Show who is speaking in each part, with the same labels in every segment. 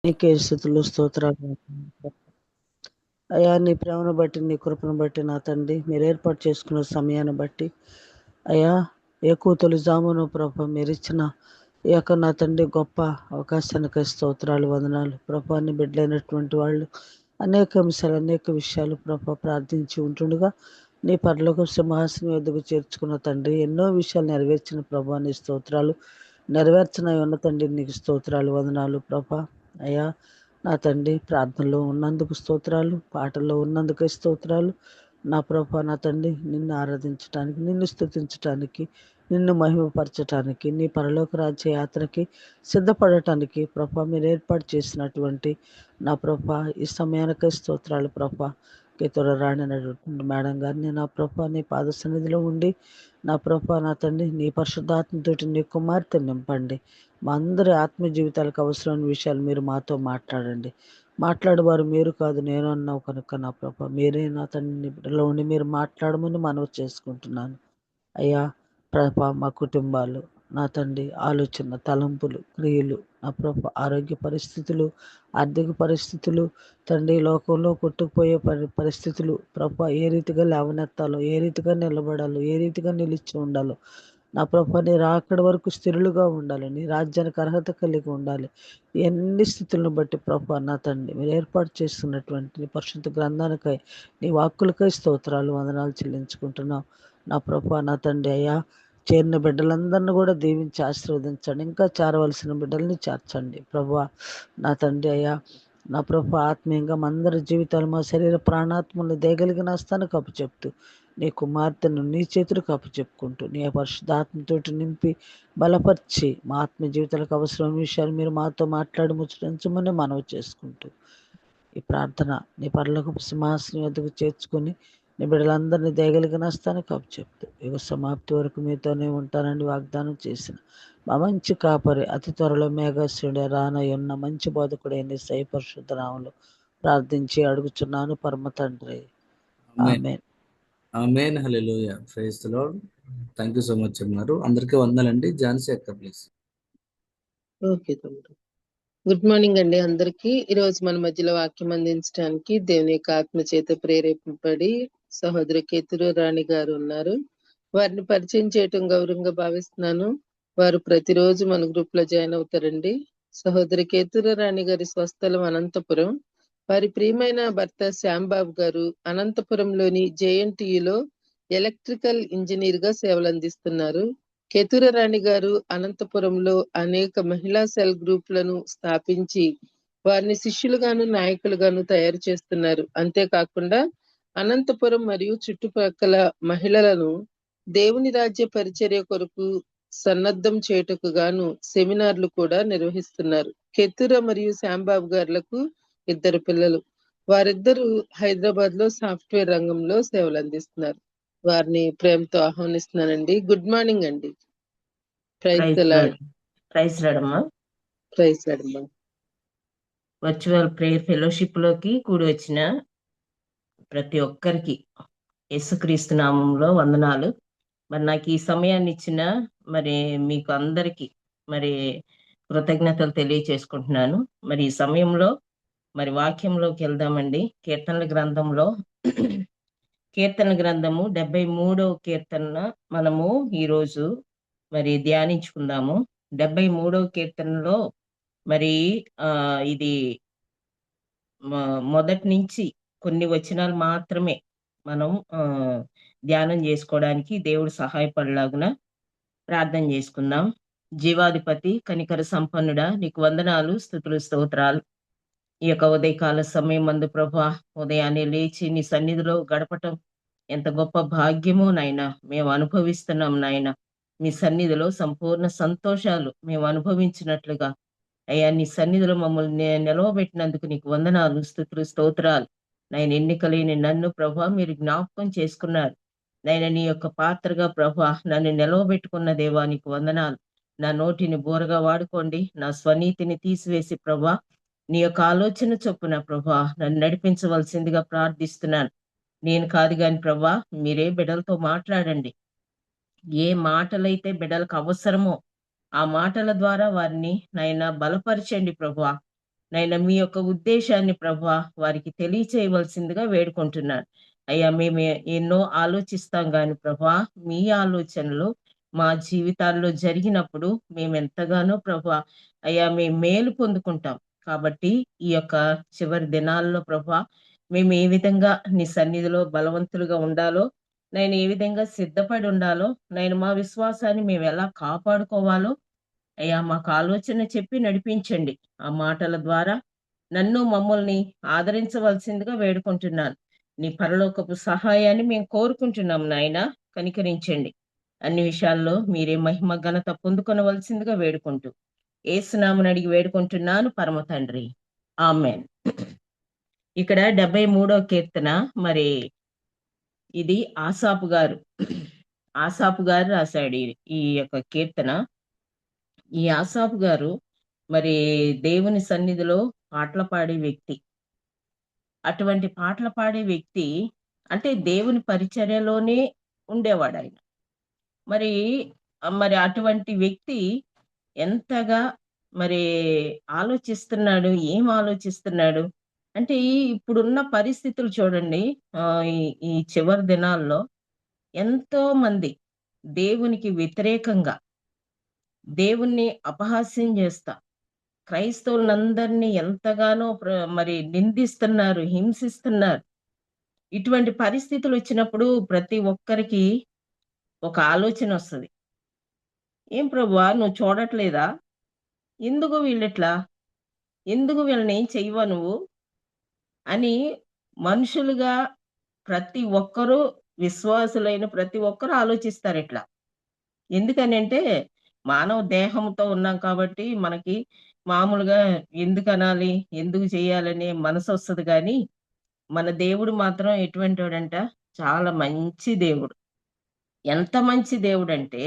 Speaker 1: నీకే స్తుతులు స్తోత్రాలు. అయ్యా నీ ప్రేమను బట్టి నీ కృపను బట్టి నా తండ్రి మీరు ఏర్పాటు చేసుకున్న సమయాన్ని బట్టి అయ్యా ఎక్కువ తొలి జామును ప్రభ మీరు ఇచ్చిన ఈ యొక్క నా తండ్రి గొప్ప అవకాశానికి స్తోత్రాలు వందనాలు ప్రభాన్ని బిడ్డలైనటువంటి వాళ్ళు అనేక అంశాలు అనేక విషయాలు ప్రభ ప్రార్థించి ఉంటుండగా నీ పరలోక సింహాసనం ఎదుగు చేర్చుకున్న తండ్రి ఎన్నో విషయాలు నెరవేర్చిన ప్రభా నీ స్తోత్రాలు నెరవేర్చిన ఉన్న తండ్రి నీకు స్తోత్రాలు వందనాలు ప్రభ అయ్యా నా తండ్రి ప్రార్థనలో ఉన్నందుకు స్తోత్రాలు పాటల్లో ఉన్నందుకు స్తోత్రాలు నా ప్రభా నా తండ్రి నిన్ను ఆరాధించటానికి నిన్ను స్తుతించటానికి నిన్ను మహిమపరచటానికి నీ పరలోక రాజ్య యాత్రకి సిద్ధపడటానికి ప్రభా మీరు ఏర్పాటు చేసినటువంటి నా ప్రభా ఈ సమయానికే స్తోత్రాలు ప్రభా కేతుర రాణినటువంటి మేడం గారిని నా ప్రభా నీ పాద సన్నిధిలో ఉండి నా ప్రభా నా తండ్రి నీ పరిశుద్ధాత్మతోటి నీ కుమార్తె నింపండి మా అందరి ఆత్మ జీవితాలకు అవసరమైన విషయాలు మీరు మాతో మాట్లాడండి మాట్లాడేవారు మీరు కాదు నేను అన్నావు కనుక నా ప్రభా మీరే నా తండ్రి బిడ్డలో ఉండి మీరు మాట్లాడమని మనవి చేసుకుంటున్నాను అయ్యా ప్రభా మా కుటుంబాలు నా తండ్రి ఆలోచన తలంపులు క్రియలు నా ప్రభా ఆరోగ్య పరిస్థితులు ఆర్థిక పరిస్థితులు తండ్రి లోకంలో కొట్టుకుపోయే పరిస్థితులు ప్రభా ఏ రీతిగా లేవనెత్తాలో ఏ రీతిగా నిలబడాలో ఏ రీతిగా నిలిచి ఉండాలో నా ప్రభా నీ రాకడ వరకు స్థిరులుగా ఉండాలి నీ రాజ్యానికి అర్హత కలిగి ఉండాలి ఎన్ని స్థితులను బట్టి ప్రభా నా తండ్రి మీరు ఏర్పాటు చేస్తున్నటువంటి నీ పరిశుద్ధ గ్రంథానికై నీ వాక్కులకై స్తోత్రాలు వందనాలు చెల్లించుకుంటున్నాం నా ప్రభా నా తండ్రి అయ్యా చేరిన బిడ్డలందరినీ కూడా దీవించి ఆశీర్వదించండి ఇంకా చేరవలసిన బిడ్డల్ని చేర్చండి ప్రభా నా తండ్రి అయ్యా నా ప్రభా ఆత్మీయంగా మా అందరి జీవితాలు మా శరీర ప్రాణాత్మలు దేగలిగిన స్థానికి అప్పు చెప్తూ నీ కుమార్తెను నీ చేతులకు అప్పు చెప్పుకుంటూ నీ పరిశుద్ధాత్మతోటి నింపి బలపరిచి మా ఆత్మ జీవితాలకు అవసరమైన విషయాలు మీరు మాతో మాట్లాడి ముచ్చరించమని మనవి చేసుకుంటూ ఈ ప్రార్థన నీ పరలోకపు సింహాసనం ఎదుగు చేర్చుకుని నీ బిడ్డలందరినీ దేగలిగిన స్థానికి అప్పు చెప్తూ యుగ సమాప్తి వరకు మీతోనే ఉంటానని వాగ్దానం చేసిన మా మంచి కాపరి అతి త్వరలో మేఘశ్రుడే రానయ్యున్న మంచి బోధకుడైన సై పరిశుద్ధ నామములో ప్రార్థించి అడుగుచున్నాను పరమ తండ్రి
Speaker 2: amen.
Speaker 1: Amen.
Speaker 2: Amen. Hallelujah. Praise the lord. Thank you so much అన్నారు. అందరికీ వందనండి. ఝాన్సీ అక్క ప్లీజ్.
Speaker 3: ఓకే తమ్ముడు. గుడ్ మార్నింగ్ అండి అందరికి. ఈ రోజు మన మధ్యలో వాక్యం అందించడానికి దేవుని యొక్క ఆత్మ చేత ప్రేరేపింపబడి సహోదరి కేతురు రాణి గారు ఉన్నారు. వారిని పరిచయం చేయటం గౌరవంగా భావిస్తున్నాను. వారు ప్రతిరోజు మన గ్రూప్ లో జాయిన్ అవుతారండి. సహోదరి కేతురు రాణి గారి స్వస్థలం అనంతపురం. వారి ప్రియమైన భర్త శ్యాంబాబు గారు అనంతపురంలోని జేఎన్టీయులో ఎలక్ట్రికల్ ఇంజనీర్ గా సేవలు అందిస్తున్నారు. కేతుర రాణి గారు అనంతపురంలో అనేక మహిళా సెల్ గ్రూపులను స్థాపించి వారిని శిష్యులుగాను నాయకులుగాను తయారు చేస్తున్నారు. అంతేకాకుండా అనంతపురం మరియు చుట్టుపక్కల మహిళలను దేవుని రాజ్య పరిచర్య కొరకు సన్నద్ధం చేయుటకు గాను సెమినార్లు కూడా నిర్వహిస్తున్నారు. కేతుర మరియు శ్యాంబాబు గారులకు 2 పిల్లలు. వారిద్దరూ హైదరాబాద్ లో సాఫ్ట్వేర్ రంగంలో సేవలు అందిస్తున్నారు. వారిని ప్రేమతో ఆహ్వానిస్తున్నానండి. గుడ్ మార్నింగ్ అండి. Praise the lord.
Speaker 4: ప్రైజ్ రాడమ్మా.
Speaker 3: ప్రైజ్ రాడమ్మా.
Speaker 4: వర్చువల్ ప్రేయర్ ఫెలోషిప్ లోకి కూడి వచ్చిన ప్రతి ఒక్కరికి యేసుక్రీస్తు నామంలో వందనాలు. మరి నాకు ఈ సమయాన్ని ఇచ్చిన మరి మీకు అందరికి మరి కృతజ్ఞతలు తెలియచేసుకుంటున్నాను. మరి ఈ సమయంలో మరి వాక్యంలోకి వెళ్దామండి. కీర్తనల గ్రంథంలో కీర్తన గ్రంథము 73వ కీర్తన మనము ఈరోజు మరి ధ్యానించుకుందాము. 73వ కీర్తనలో మరి ఇది మొదటి నుంచి కొన్ని వచనాలు మాత్రమే మనం ధ్యానం చేసుకోవడానికి దేవుడు సహాయపడలాగున ప్రార్థన చేసుకుందాం. జీవాధిపతి కనికర సంపన్నుడా నీకు వందనాలు స్తుతులు స్తోత్రాలు. ఈ యొక్క ఉదయకాల సమయం మందు ప్రభా ఉదయాన్నే లేచి నీ సన్నిధిలో గడపటం ఎంత గొప్ప భాగ్యమో నాయన మేము అనుభవిస్తున్నాం నాయన. మీ సన్నిధిలో సంపూర్ణ సంతోషాలు మేము అనుభవించినట్లుగా అయ్యా నీ సన్నిధిలో మమ్మల్ని నిలవబెట్టినందుకు నీకు వందనాలు స్తుతులు స్తోత్రాలు. నాయన ఎన్నికలేని నన్ను ప్రభా మీరు జ్ఞాపకం చేసుకున్నారు. నాయన నీ యొక్క పాత్రగా ప్రభా నన్ను నిలవబెట్టుకున్న దేవా నీకు వందనాలు. నా నోటిని బోరగా వాడుకోండి, నా స్వనీతిని తీసివేసి ప్రభా నీ యొక్క ఆలోచన చొప్పున ప్రభా నన్ను నడిపించవలసిందిగా ప్రార్థిస్తున్నాను. నేను కాదు కాని ప్రభా మీరే బిడ్డలతో మాట్లాడండి. ఏ మాటలైతే బిడ్డలకు అవసరమో ఆ మాటల ద్వారా వారిని నాయన బలపరచండి ప్రభా. నైనా మీ యొక్క ఉద్దేశాన్ని ప్రభా వారికి తెలియచేయవలసిందిగా వేడుకుంటున్నాను. అయ్యా మేము ఎన్నో ఆలోచిస్తాం గాని ప్రభా మీ ఆలోచనలు మా జీవితాల్లో జరిగినప్పుడు మేము ఎంతగానో ప్రభా అయ్యా మేము మేలు పొందుకుంటాం. కాబట్టి ఈ యొక్క చివరి దినాల్లో ప్రభా మేము ఏ విధంగా నీ సన్నిధిలో బలవంతులుగా ఉండాలో, నేను ఏ విధంగా సిద్ధపడి ఉండాలో, నేను మా విశ్వాసాన్ని మేము ఎలా కాపాడుకోవాలో అయ్యా మాకు ఆలోచన చెప్పి నడిపించండి. ఆ మాటల ద్వారా నన్ను మమ్మల్ని ఆదరించవలసిందిగా వేడుకుంటున్నాను. నీ పరలోకపు సహాయాన్ని మేము కోరుకుంటున్నాం నాయన, కనికరించండి. అన్ని విషయాల్లో మీరే మహిమ ఘనత పొందుకొనవలసిందిగా వేడుకుంటూ ఏసునామని అడిగి వేడుకుంటున్నాను పరమ తండ్రి, ఆమెన్. ఇక్కడ 73వ కీర్తన, మరి ఇది ఆసాపు గారు రాశాడు ఈ యొక్క కీర్తన. ఈ ఆసాపు గారు మరి దేవుని సన్నిధిలో పాటలు పాడే వ్యక్తి. అటువంటి పాటలు పాడే వ్యక్తి అంటే దేవుని పరిచర్యలోనే ఉండేవాడు ఆయన. మరి మరి అటువంటి వ్యక్తి ఎంతగా మరి ఆలోచిస్తున్నాడు, ఏం ఆలోచిస్తున్నాడు అంటే ఇప్పుడున్న పరిస్థితులు చూడండి. ఈ చివరి దినాల్లో ఎంతో మంది దేవునికి వ్యతిరేకంగా దేవుణ్ణి అపహాస్యం చేస్తా క్రైస్తవులందరినీ ఎంతగానో మరి నిందిస్తున్నారు, హింసిస్తున్నారు. ఇటువంటి పరిస్థితులు వచ్చినప్పుడు ప్రతి ఒక్కరికి ఒక ఆలోచన వస్తుంది. ఏం ప్రభువా నువ్వు చూడట్లేదా? ఎందుకు వీళ్ళెట్లా? ఎందుకు వీళ్ళని ఏం చెయ్యవా నువ్వు అని మనుషులుగా ప్రతి ఒక్కరూ, విశ్వాసులైన ప్రతి ఒక్కరూ ఆలోచిస్తారు ఇట్లా. ఎందుకనంటే మానవ దేహంతో ఉన్నాం కాబట్టి మనకి మామూలుగా ఎందుకు అనాలి, ఎందుకు చేయాలనే మనసు వస్తుంది. కానీ మన దేవుడు మాత్రం ఎటువంటి వాడంట, చాలా మంచి దేవుడు. ఎంత మంచి దేవుడు అంటే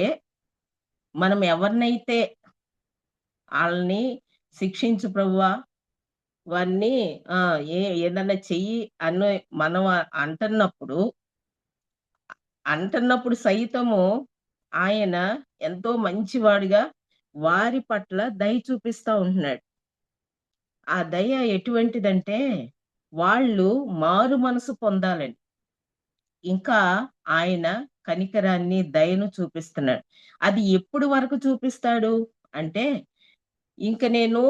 Speaker 4: మనం ఎవరినైతే వాళ్ళని శిక్షించు ప్రభువా, వారిని ఏదన్నా చెయ్యి అని మనం అంటున్నప్పుడు సైతము ఆయన ఎంతో మంచివాడుగా వారి పట్ల దయ చూపిస్తా ఉంటున్నాడు. ఆ దయ ఎటువంటిదంటే వాళ్ళు మారు మనసు పొందాలని ఇంకా ఆయన కనికరాన్ని, దయను చూపిస్తున్నాడు. అది ఎప్పుడు వరకు చూపిస్తాడు అంటే ఇంక నేను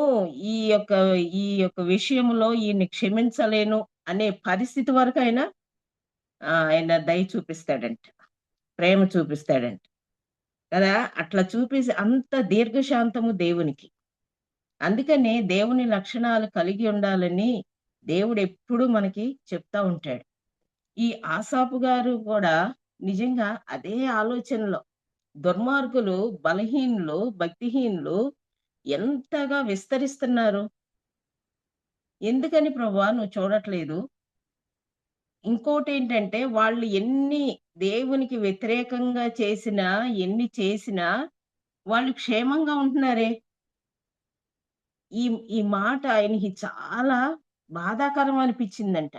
Speaker 4: ఈ యొక్క విషయంలో ఈయన్ని క్షమించలేను అనే పరిస్థితి వరకు ఆయన దయ చూపిస్తాడంట, ప్రేమ చూపిస్తాడంట కదా. అట్లా చూపేసి అంత దీర్ఘశాంతము దేవునికి. అందుకనే దేవుని లక్షణాలు కలిగి ఉండాలని దేవుడు ఎప్పుడు మనకి చెప్తా ఉంటాడు. ఈ ఆసాపు గారు కూడా నిజంగా అదే ఆలోచనలో, దుర్మార్గులు, బలహీనులు, భక్తిహీనులు ఎంతగా విస్తరిస్తున్నారు. ఎందుకని ప్రభువా నువ్వు చూడట్లేదు? ఇంకోటి ఏంటంటే వాళ్ళు ఎన్ని దేవునికి వ్యతిరేకంగా చేసినా, ఎన్ని చేసినా వాళ్ళు క్షేమంగా ఉంటున్నారే. ఈ ఈ మాట ఆయనకి చాలా బాధాకరం అనిపించిందంట.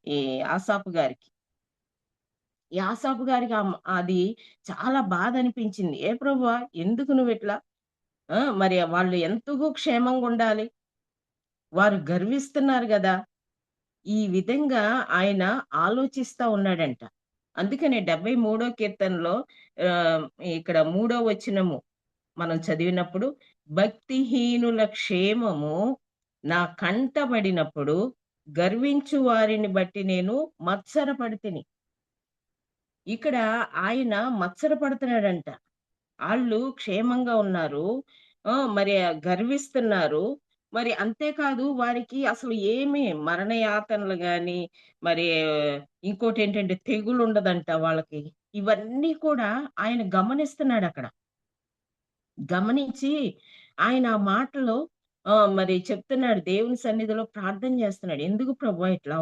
Speaker 4: ఈ ఆసాపు గారికి. ఈ ఆసాపు గారికి అది చాలా బాధ అనిపించింది. ఏ ప్రభువా ఎందుకు నువ్వు ఇట్లా? మరి వాళ్ళు ఎంతగా క్షేమంగా ఉండాలి, వారు గర్విస్తున్నారు గదా. ఈ విధంగా ఆయన ఆలోచిస్తా ఉన్నాడంట. అందుకనే 73వ కీర్తనలో ఇక్కడ 3వ వచనము మనం చదివినప్పుడు, భక్తిహీనుల క్షేమము నా కంటబడినప్పుడు గర్వించు వారిని బట్టి నేను మత్సరపడితిని. ఇక్కడ ఆయన మత్సరపడుతున్నాడంట. ఆళ్ళు క్షేమంగా ఉన్నారు, మరి గర్విస్తున్నారు. మరి అంతేకాదు వారికి అసలు ఏమి మరణ యాతనలు గాని, మరి ఇంకోటేంటంటే తెగులుండదంట వాళ్ళకి. ఇవన్నీ కూడా ఆయన గమనిస్తున్నాడక్కడ. గమనించి ఆయన ఆ మాటలో మరి చెప్తున్నాడు, దేవుని సన్నిధిలో ప్రార్థన చేస్తున్నాడు. ఎందుకు ప్రభువా ఇట్లా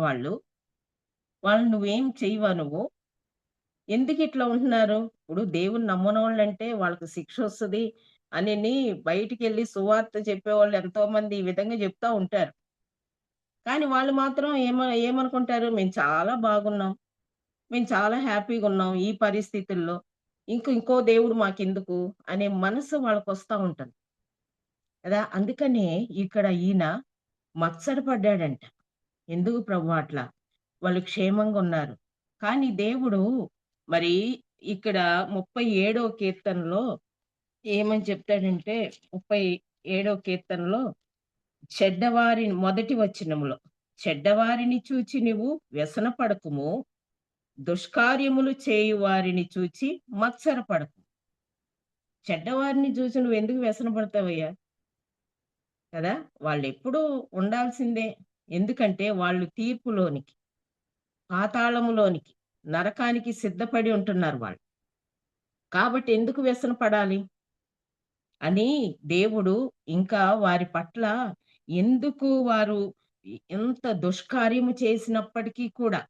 Speaker 4: వాళ్ళని నువ్వేం చెయ్యవా నువ్వు? ఎందుకిట్లా ఉంటున్నారు? ఇప్పుడు దేవుని నమ్మనోళ్ళంటే వాళ్ళకి శిక్షొస్తది అని బయటికెళ్ళి సువార్త చెప్పేవాళ్ళు ఎంతో మంది ఈ విధంగా చెప్తా ఉంటారు. కానీ వాళ్ళు మాత్రం ఏమనుకుంటారు? మేము చాలా బాగున్నాం, మేము చాలా హ్యాపీగున్నాం ఈ పరిస్థితుల్లో. ఇంకో దేవుడు మాకెందుకు అనే మనసు వాళ్ళకొస్తా ఉంటది. కదా! అందుకనే ఇక్కడ ఈయన మత్సర పడ్డాడంట. ఎందుకు ప్రభు అట్లా? వాళ్ళు క్షేమంగా ఉన్నారు. కానీ దేవుడు మరి ఇక్కడ 37వ కీర్తనలో ఏమని చెప్తాడంటే 37వ కీర్తనలో చెడ్డవారిని మొదటి వచనంలో, చెడ్డవారిని చూచి నువ్వు వ్యసన పడకుము, దుష్కార్యములు చేయు వారిని చూచి మత్సర పడకు. చెడ్డవారిని చూసి నువ్వెందుకు వ్యసన పడతావయ్యా? కదా! వాళ్ళెప్పుడూ ఉండాల్సిందే. ఎందుకంటే వాళ్ళు తీర్పులోనికి, పాతాళములోనికి, నరకానికి సిద్ధపడి ఉంటున్నారు వాళ్ళు. కాబట్టి ఎందుకు వ్యసన పడాలి అని దేవుడు ఇంకా వారి పట్ల ఎందుకు వారు ఎంత దుష్కార్యము చేసినప్పటికీ కూడా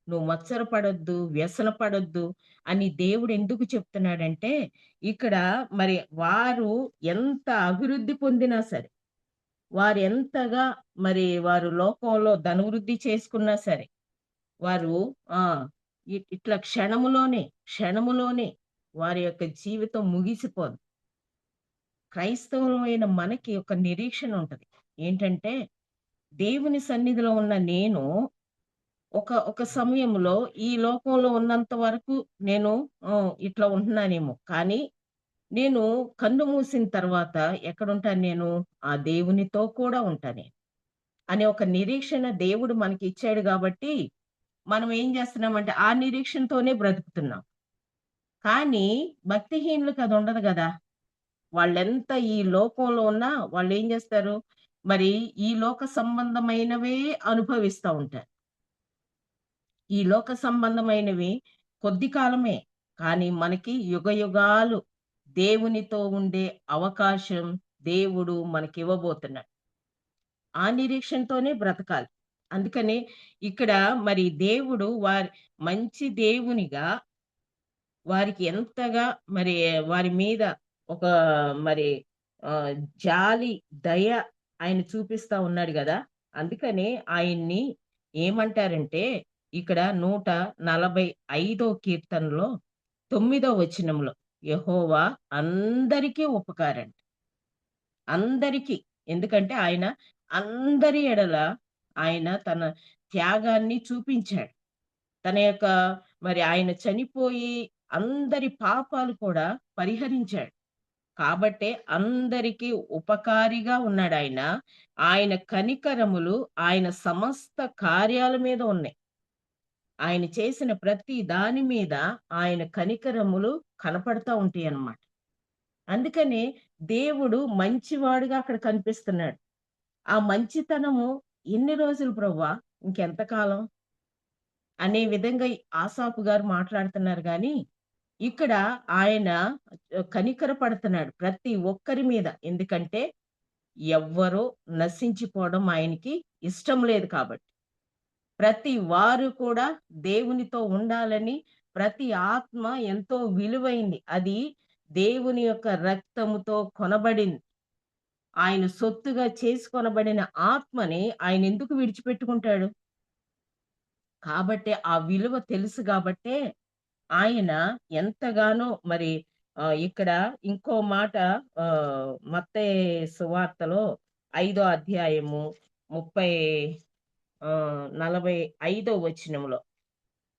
Speaker 4: నువ్వు మత్సర పడొద్దు, వ్యసన పడొద్దు అని దేవుడు ఎందుకు చెప్తున్నాడంటే, ఇక్కడ మరి వారు ఎంత అభివృద్ధి పొందినా సరే, వారెంతగా మరి వారు లోకంలో ధనవృద్ధి చేసుకున్నా సరే, వారు ఆ! ఇట్లా క్షణములోనే వారి యొక్క జీవితం ముగిసిపోదు. క్రైస్తవులమైన మనకి ఒక నిరీక్షణ ఉంటది. ఏంటంటే, దేవుని సన్నిధిలో ఉన్న నేను ఒక సమయంలో ఈ లోకంలో ఉన్నంత వరకు నేను ఇట్లా ఉంటున్నానేమో. కానీ నేను కన్ను మూసిన తర్వాత ఎక్కడుంటాను నేను? ఆ దేవునితో కూడా ఉంటా నేను. అనే ఒక నిరీక్షణ దేవుడు మనకిచ్చాడు గాబట్టి, మనం ఏం చేస్తున్నామంటే, ఆ నిరీక్షణతోనే బ్రతుకుతున్నాం. కానీ భక్తిహీనులకు అదుండదు గదా! వాళ్ళెంత ఈ లోకంలో ఉన్నా వాళ్ళేం జేస్తారు? మరి ఈ లోక సంబంధమైనవే అనుభవిస్తా ఉంటారు. ఈ లోక సంబంధమైనవి కొద్ది కాలమే. కానీ మనకి యుగయుగాలు దేవునితో ఉండే అవకాశం దేవుడు మనకివ్వబోతున్నాడు. ఆ నిరీక్షణతోనే బ్రతకాలి. అందుకని ఇక్కడ మరి దేవుడు మంచి దేవునిగా వారికి ఎంతగా మరి వారి మీద ఒక మరి జాలి, దయ ఆయన చూపిస్తా ఉన్నాడు గదా! అందుకనే ఆయన్ని ఏమంటారంటే ఇక్కడ 145 కీర్తనలో 9 వచనంలో యెహోవా అందరికీ ఉపకారంట. అందరికీ. ఎందుకంటే ఆయన అందరి ఎడల ఆయన తన త్యాగాన్ని చూపించాడు. తన యొక్క మరి ఆయన చనిపోయి అందరి పాపాలు కూడా పరిహరించాడు. కాబట్టే అందరికీ ఉపకారిగా ఉన్నాడాయన. ఆయన కనికరములు ఆయన సమస్త కార్యాల మీద ఉన్నాయి. ఆయన చేసిన ప్రతి దాని మీద ఆయన కనికరములు కనపడతా ఉంటాయన్నమాట. అందుకనే దేవుడు మంచివాడుగా అక్కడ కనిపిస్తున్నాడు. ఆ మంచితనము ఎన్ని రోజులు ప్రభువా? ఇంకెంతకాలం? అనే విధంగా ఆసాపు గారు మాట్లాడుతున్నారు గానీ, ఇక్కడ ఆయన కనికర పడుతున్నాడు ప్రతి ఒక్కరి మీద. ఎందుకంటే ఎవ్వరూ నశించిపోవడం ఆయనకి ఇష్టం లేదు కాబట్టి. ప్రతి వారు కూడా దేవునితో ఉండాలని ప్రతి ఆత్మ ఎంతో విలువైంది. అది దేవుని యొక్క రక్తముతో కొనబడింది. ఆయన సొత్తుగా చేసుకొనబడిన ఆత్మని ఆయన ఎందుకు విడిచిపెట్టుకుంటాడు? కాబట్టే ఆ విలువ తెలుసు గాబట్టే ఆయన ఎంతగానో మరి ఇక్కడ ఇంకో మాట మత్తయి సువార్తలో 5వ అధ్యాయము 45వ వచనంలో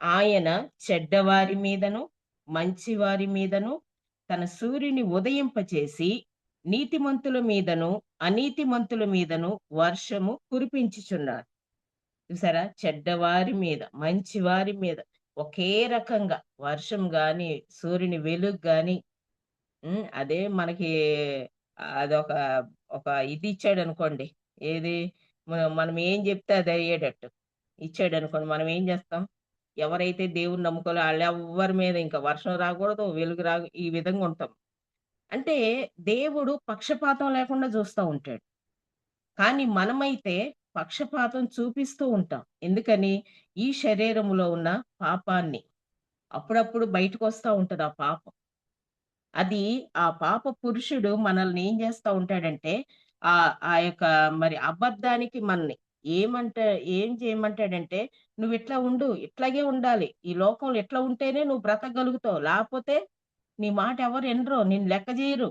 Speaker 4: ఆయన చెడ్డవారి మీదను, మంచివారి మీదను తన సూర్యుని ఉదయింపచేసి నీతిమంతుల మీదను, అనీతిమంతుల మీదను వర్షము కురిపించుచున్నాడు. చూసారా? చెడ్డవారి మీద, మంచివారి మీద ఒకే రకంగా వర్షం గాని, సూర్యుని వెలుగు గాని అదే మనకి అదొక ఇది ఇచ్చాడనుకోండి. ఏది? మనం ఏం చెప్తే అది అయ్యేటట్టు ఇచ్చాడనుకోండి. మనం ఏం చేస్తాం? ఎవరైతే దేవుడిని నమ్ముకోలో ఆళ్ళెవ్వరి మీద ఇంకా వర్షం రాకూడదు, వెలుగు ఈ విధంగా ఉంటాం. అంటే దేవుడు పక్షపాతం లేకుండా చూస్తా ఉంటాడు. కానీ మనమైతే పక్షపాతం చూపిస్తూ ఉంటాం. ఎందుకని? ఈ శరీరములో ఉన్న పాపాన్ని అప్పుడప్పుడు బయటకొస్తా ఉంటది ఆ పాపం. అది ఆ పాప పురుషుడు మనల్ని ఏం చేస్తా ఉంటాడంటే, ఆ యొక్క మరి అబద్ధానికి మనని ఏం చేయమంటాడంటే, "నువ్విట్లా ఉండు. ఇట్లాగే ఉండాలి. ఈ లోకంలో ఇట్లా ఉంటేనే నువ్వు బ్రతకగలుగుతావు. లేపోతే నీ మాట ఎవరు ఇనరు. నిన్ను లెక్క చేయరు."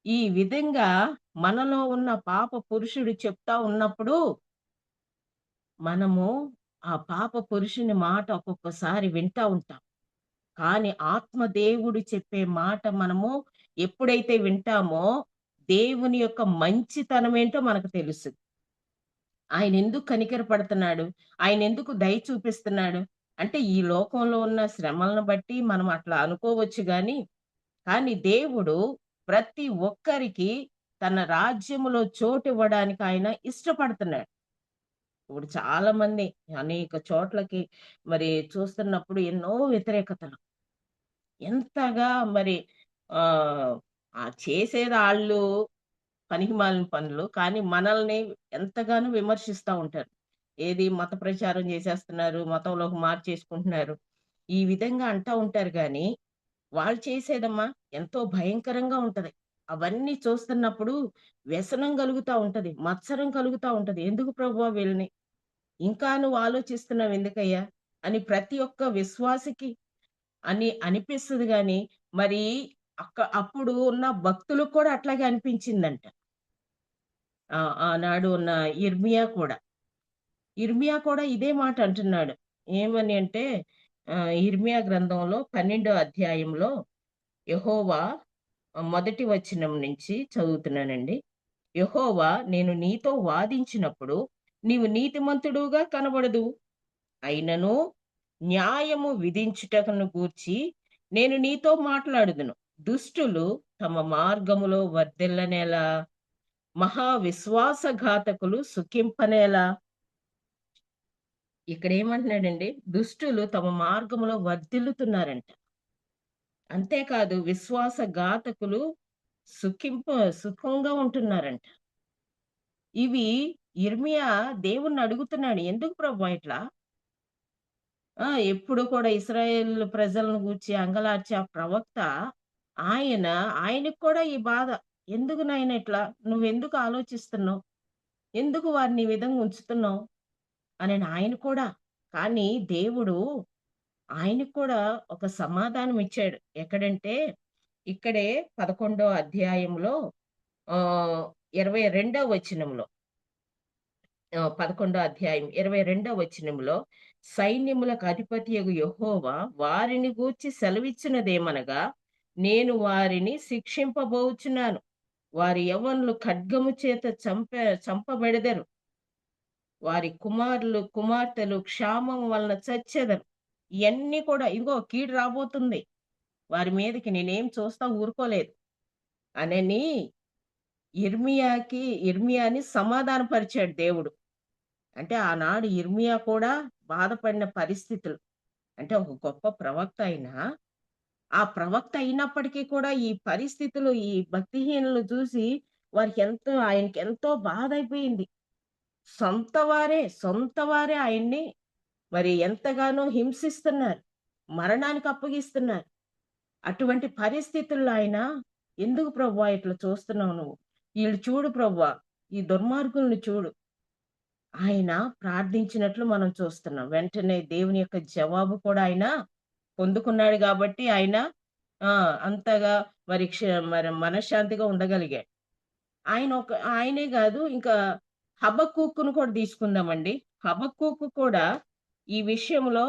Speaker 4: ఈ విధంగా మనలో ఉన్న పాప పురుషుడు చెప్తా ఉన్నప్పుడు మనము ఆ పాప పురుషుని మాట ఒక్కొక్కసారి వింటా ఉంటాం. కానీ ఆత్మదేవుడు చెప్పే మాట మనము ఎప్పుడైతే వింటామో దేవుని యొక్క మంచితనమేంటో మనకు తెలుస్తది. ఆయనెందుకు కనికరపడుతున్నాడు? ఆయనెందుకు దయ చూపిస్తున్నాడు? అంటే ఈ లోకంలో ఉన్న శ్రమలను బట్టి మనం అట్లా అనుకోవచ్చు గాని, కానీ దేవుడు ప్రతి ఒక్కరికి తన రాజ్యములో చోటివ్వడానికి ఆయన ఇష్టపడుతున్నాడు. ఇప్పుడు చాలా మంది అనేక చోట్లకి మరి చూస్తున్నప్పుడు ఎన్నో వ్యతిరేకతలు. ఎంతగా మరి ఆహ్, చేసేది ఆళ్ళు పనికిమాలిన పనులు. కానీ మనల్ని ఎంతగానో విమర్శిస్తా ఉంటారు. ఏది మత ప్రచారం చేసేస్తున్నారు, మతంలోకి మార్చేసుకుంటున్నారు. ఈ విధంగా అంటా ఉంటారు గానీ, వాళ్ళు చేసేదమ్మా ఎంతో భయంకరంగా ఉంటది. అవన్నీ చూస్తున్నప్పుడు వ్యసనం కలుగుతా ఉంటది. మత్సరం కలుగుతా ఉంటది. ఎందుకు ప్రభువా వీళ్ళని ఇంకా నువ్వు ఆలోచిస్తున్నావు ఎందుకయ్యా? అని ప్రతి ఒక్క విశ్వాసికి అని అనిపిస్తది గానీ, మరి అప్పుడు ఉన్న భక్తులకు కూడా అట్లాగే అనిపించిందంట. ఆనాడు ఉన్న ఇర్మియా కూడా ఇదే మాట అంటున్నాడు. ఏమని అంటే ఇర్మియా గ్రంథంలో 12 అధ్యాయంలో యెహోవా మొదటి వచనం నుంచి చదువుతున్నానండి. యెహోవా నేను నీతో వాదించినప్పుడు నీవు నీతిమంతుడుగా కనబడదు. అయినను న్యాయము విధించుటకును గూర్చి నేను నీతో మాట్లాడుదును. దుష్టులు తమ మార్గములో వర్ధిల్లనేలా, మహా విశ్వాసఘాతకులు సుఖింపనేలా. ఇక్కడేమంటున్నాడండి? దుష్టులు తమ మార్గములో వర్ధిల్లుతున్నారంట. అంతేకాదు విశ్వాసఘాతకులు సుఖంగా ఉంటున్నారంట. ఇవి యిర్మీయా దేవుణ్ణి అడుగుతున్నాడు. ఎందుకు ప్రభువా ఇట్లా? ఎప్పుడు కూడా ఇశ్రాయేల్ ప్రజలను గూర్చి అంగలార్చే ఆ ప్రవక్త ఆయన ఆయనకి కూడా ఈ బాధ. ఎందుకు నాయనా ఇట్లా? నువ్వెందుకు ఆలోచిస్తున్నావు? ఎందుకు వారిని ఈ విధంగా ఉంచుతున్నావు? అనని ఆయన కూడా. కానీ దేవుడు ఆయనకు కూడా ఒక సమాధానం ఇచ్చాడు. ఎక్కడంటే ఇక్కడే 11 అధ్యాయంలో ఆహ్, 22వ వచనంలో 11 అధ్యాయం 22వ వచనంలో సైన్యములకు అధిపతియగు యెహోవా వారిని గూర్చి సెలవిచ్చినదేమనగా, నేను వారిని శిక్షింపబోచున్నాను. వారి యవ్వనులు ఖడ్గము చేత చంపబెడెదరు. వారి కుమారులు, కుమార్తెలు క్షామం వలన చచ్చెదరు. ఇయన్నీ కూడా ఇదిగో కీడు రాబోతుంది. వారి మీదకి నేనేం చూస్తా ఊరుకోలేదు అనని యిర్మీయాని సమాధానపరిచాడు దేవుడు. అంటే ఆనాడు యిర్మీయా కూడా బాధపడిన పరిస్థితులు. అంటే ఒక గొప్ప ప్రవక్త అయినా, ఆ ప్రవక్త అయినప్పటికీ కూడా ఈ పరిస్థితులు, ఈ భక్తిహీనులు చూసి ఆయనకెంతో బాధైపోయింది. సొంత వారే ఆయన్ని మరి ఎంతగానో హింసిస్తున్నారు. మరణానికి అప్పగిస్తున్నారు. అటువంటి పరిస్థితుల్లో ఆయన ఎందుకు ప్రభువా ఇట్లా చూస్తున్నావు నువ్వు? ఈళ్ళు చూడు ప్రభువా, ఈ దుర్మార్గుల్ని చూడు. ఆయన ప్రార్థించినట్లు మనం చూస్తున్నాం. వెంటనే దేవుని యొక్క జవాబు కూడా ఆయన పొందుకున్నాడు గాబట్టి ఆయన ఆ! అంతగా మరి మరి మనశ్శాంతిగా ఉండగలిగాడు. ఆయనే గాదు ఇంకా హబక్కూకును కూడా తీసుకుందామండి. హబక్కూకు కూడా ఈ విషయంలో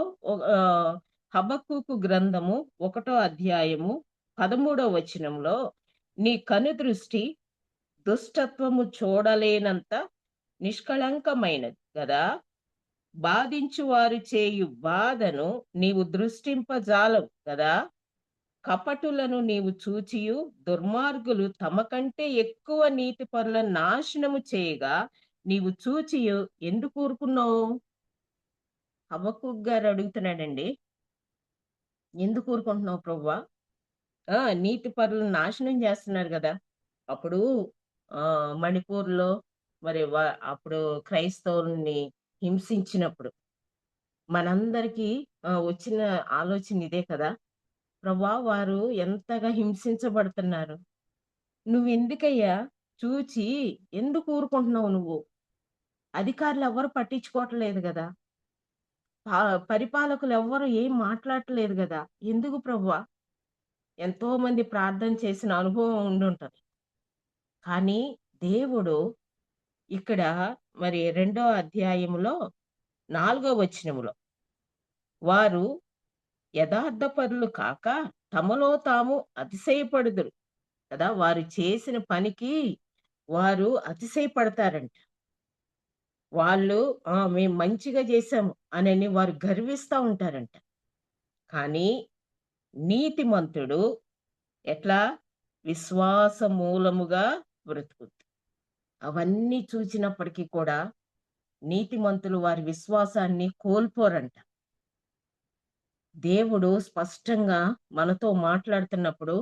Speaker 4: హబక్కూకు గ్రంథము 1 అధ్యాయము 13వ వచనంలో నీ కనుదృష్టి దుష్టత్వము చూడలేనంత నిష్కళంకమైనది గదా! బాధించువారు చేయు బాధను నీవు దృష్టింపజాలవు గదా! కపటులను నీవు చూచియు దుర్మార్గులు తమ కంటే ఎక్కువ నీతిపరులను నాశనము చేయగా నీవు చూచియు ఎందుకు ఊరుకున్నావు? హబక్కూకు గారు అడుగుతున్నాడండి. ఎందుకు ఊరుకుంటున్నావు ప్రభువా? నీతిపరులను నాశనం చేస్తున్నారు గదా! అప్పుడు మణిపూర్‌లో మరి అప్పుడు క్రైస్తవుల్ని హింసించినప్పుడు మనందరికీ వచ్చిన ఆలోచన ఇదే కదా! ప్రభువా వారు ఎంతగా హింసించబడుతున్నారు. నువ్వెందుకయ్యా చూచి ఎందుకు ఊరుకుంటున్నావు నువ్వు? అధికారులు ఎవ్వరు పట్టించుకోవట్లేదు గదా! పరిపాలకులు ఎవ్వరు ఏం మాట్లాడట్లేదు గదా! ఎందుకు ప్రభువా? ఎంతో మంది ప్రార్థన చేసిన అనుభవం ఉండుంటది. కానీ దేవుడు ఇక్కడ మరి 2వ అధ్యాయములో 4వ వచనములో వారు యథార్థపరులు కాక తమలో తాము అతిశయపడుదురు కదా. వారు చేసిన పనికి వారు అతిశయపడతారంట. వాళ్ళు మేము మంచిగా చేశాము అని వారు గర్విస్తా ఉంటారంట. కానీ నీతిమంతుడు ఎట్లా విశ్వాస మూలముగా బ్రతుకుతుంది. అవన్నీ చూచినప్పటికీ కూడా నీతిమంతులు వారి విశ్వాసాన్ని కోల్పోరంట. దేవుడు స్పష్టంగా మనతో మాట్లాడుతున్నప్పుడు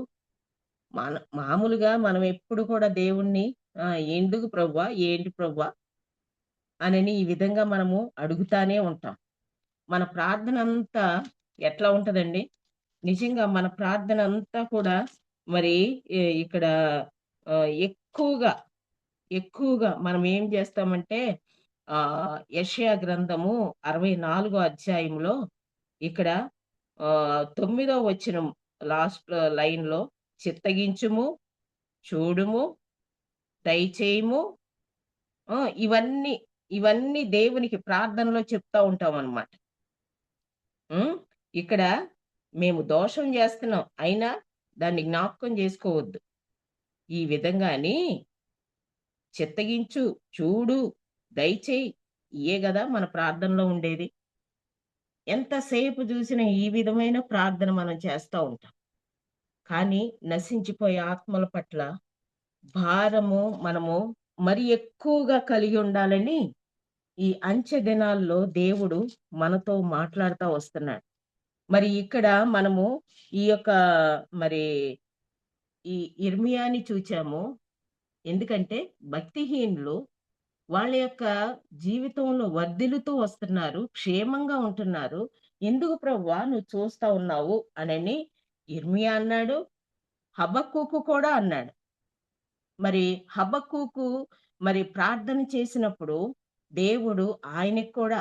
Speaker 4: మామూలుగా మనం ఎప్పుడు కూడా దేవుణ్ణి ఎందుకు ప్రభువా, ఏంటి ప్రభువా అని ఈ విధంగా మనము అడుగుతానే ఉంటాం. మన ప్రార్థన అంతా ఎట్లా ఉంటదండి? నిజంగా మన ప్రార్థన అంతా కూడా మరి ఇక్కడ ఎక్కువగా మనం ఏం చేస్తామంటే యెషయా గ్రంథము 64వ అధ్యాయంలో ఇక్కడ 9వ వచనం లాస్ట్ లైన్ లో చిత్తగించుము, చూడుము, దయచేయము, ఇవన్నీ దేవునికి ప్రార్థనలో చెప్తా ఉంటాం అన్నమాట. ఇక్కడ మేము దోషం చేస్తున్నాం, అయినా దాన్ని జ్ఞాపకం చేసుకోవద్దు. ఈ విధంగాని చిత్తగించు, చూడు, దయచేయి, ఇయే కదా మన ప్రార్థనలో ఉండేది. ఎంతసేపు చూసినా ఈ విధమైన ప్రార్థన మనం చేస్తూ ఉంటాం. కానీ నశించిపోయే ఆత్మల పట్ల భారము మనము మరి ఎక్కువగా కలిగి ఉండాలని ఈ అంచె దినాల్లో దేవుడు మనతో మాట్లాడుతూ వస్తున్నాడు. మరి ఇక్కడ మనము ఈ యొక్క మరి ఈ ఇర్మియాని చూచాము. ఎందుకంటే భక్తిహీనులు వాళ్ళ యొక్క జీవితంలో వర్ధిల్లుతూ వస్తున్నారు, క్షేమంగా ఉంటున్నారు. ఎందుకు ప్రభువా నువ్వు చూస్తా ఉన్నావు అని ఇర్మియా అన్నాడు, హబక్కూకు కూడా అన్నాడు. మరి హబక్కూకు మరి ప్రార్థన చేసినప్పుడు దేవుడు ఆయనకు కూడా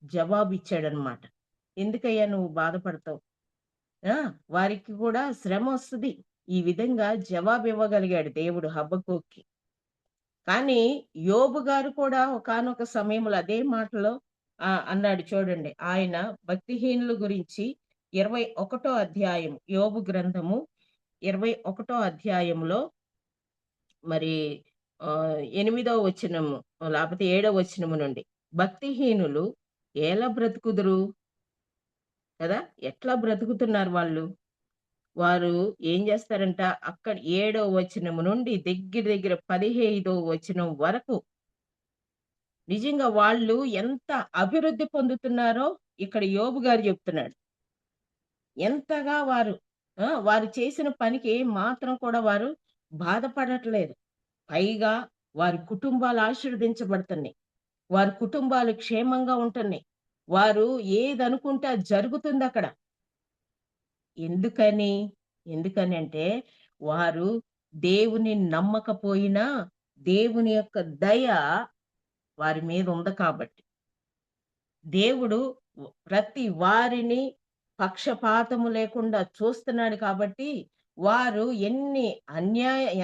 Speaker 4: జవాబు ఇచ్చాడనమాట. ఎందుకయ్యా నువ్వు బాధపడతావు, వారికి కూడా శ్రమ వస్తుంది. ఈ విధంగా జవాబు ఇవ్వగలిగాడు దేవుడు హబక్కూకి. కానీ యోబు గారు కూడా ఒకానొక సమయంలో అదే మాటలో అన్నాడు. చూడండి, ఆయన భక్తిహీనుల గురించి 21వ అధ్యాయం, యోబు గ్రంథము 21వ అధ్యాయంలో మరి 8వ వచనము లేకపోతే 7వ వచనము నుండి, భక్తిహీనులు ఎలా బ్రతుకుదురు కదా, ఎట్లా బ్రతుకుతున్నారు వాళ్ళు? వారు ఏం చేస్తారంట, అక్కడ 7వ వచనము నుండి దగ్గర 15వ వచనం వరకు నిజంగా వాళ్ళు ఎంత అభివృద్ధి పొందుతున్నారో ఇక్కడ యోబు గారు చెప్తున్నాడు. ఎంతగా వారు చేసిన పనికి మాత్రం కూడా వారు బాధపడట్లేదు. పైగా వారి కుటుంబాలు ఆశీర్వదించబడుతున్నాయి, వారి కుటుంబాలు క్షేమంగా ఉంటున్నాయి, వారు ఏదనుకుంటే అది జరుగుతుంది అక్కడ. ఎందుకని అంటే వారు దేవుని నమ్మకపోయినా దేవుని యొక్క దయ వారి మీద ఉంది కాబట్టి. దేవుడు ప్రతి వారిని పక్షపాతము లేకుండా చూస్తున్నాడు కాబట్టి వారు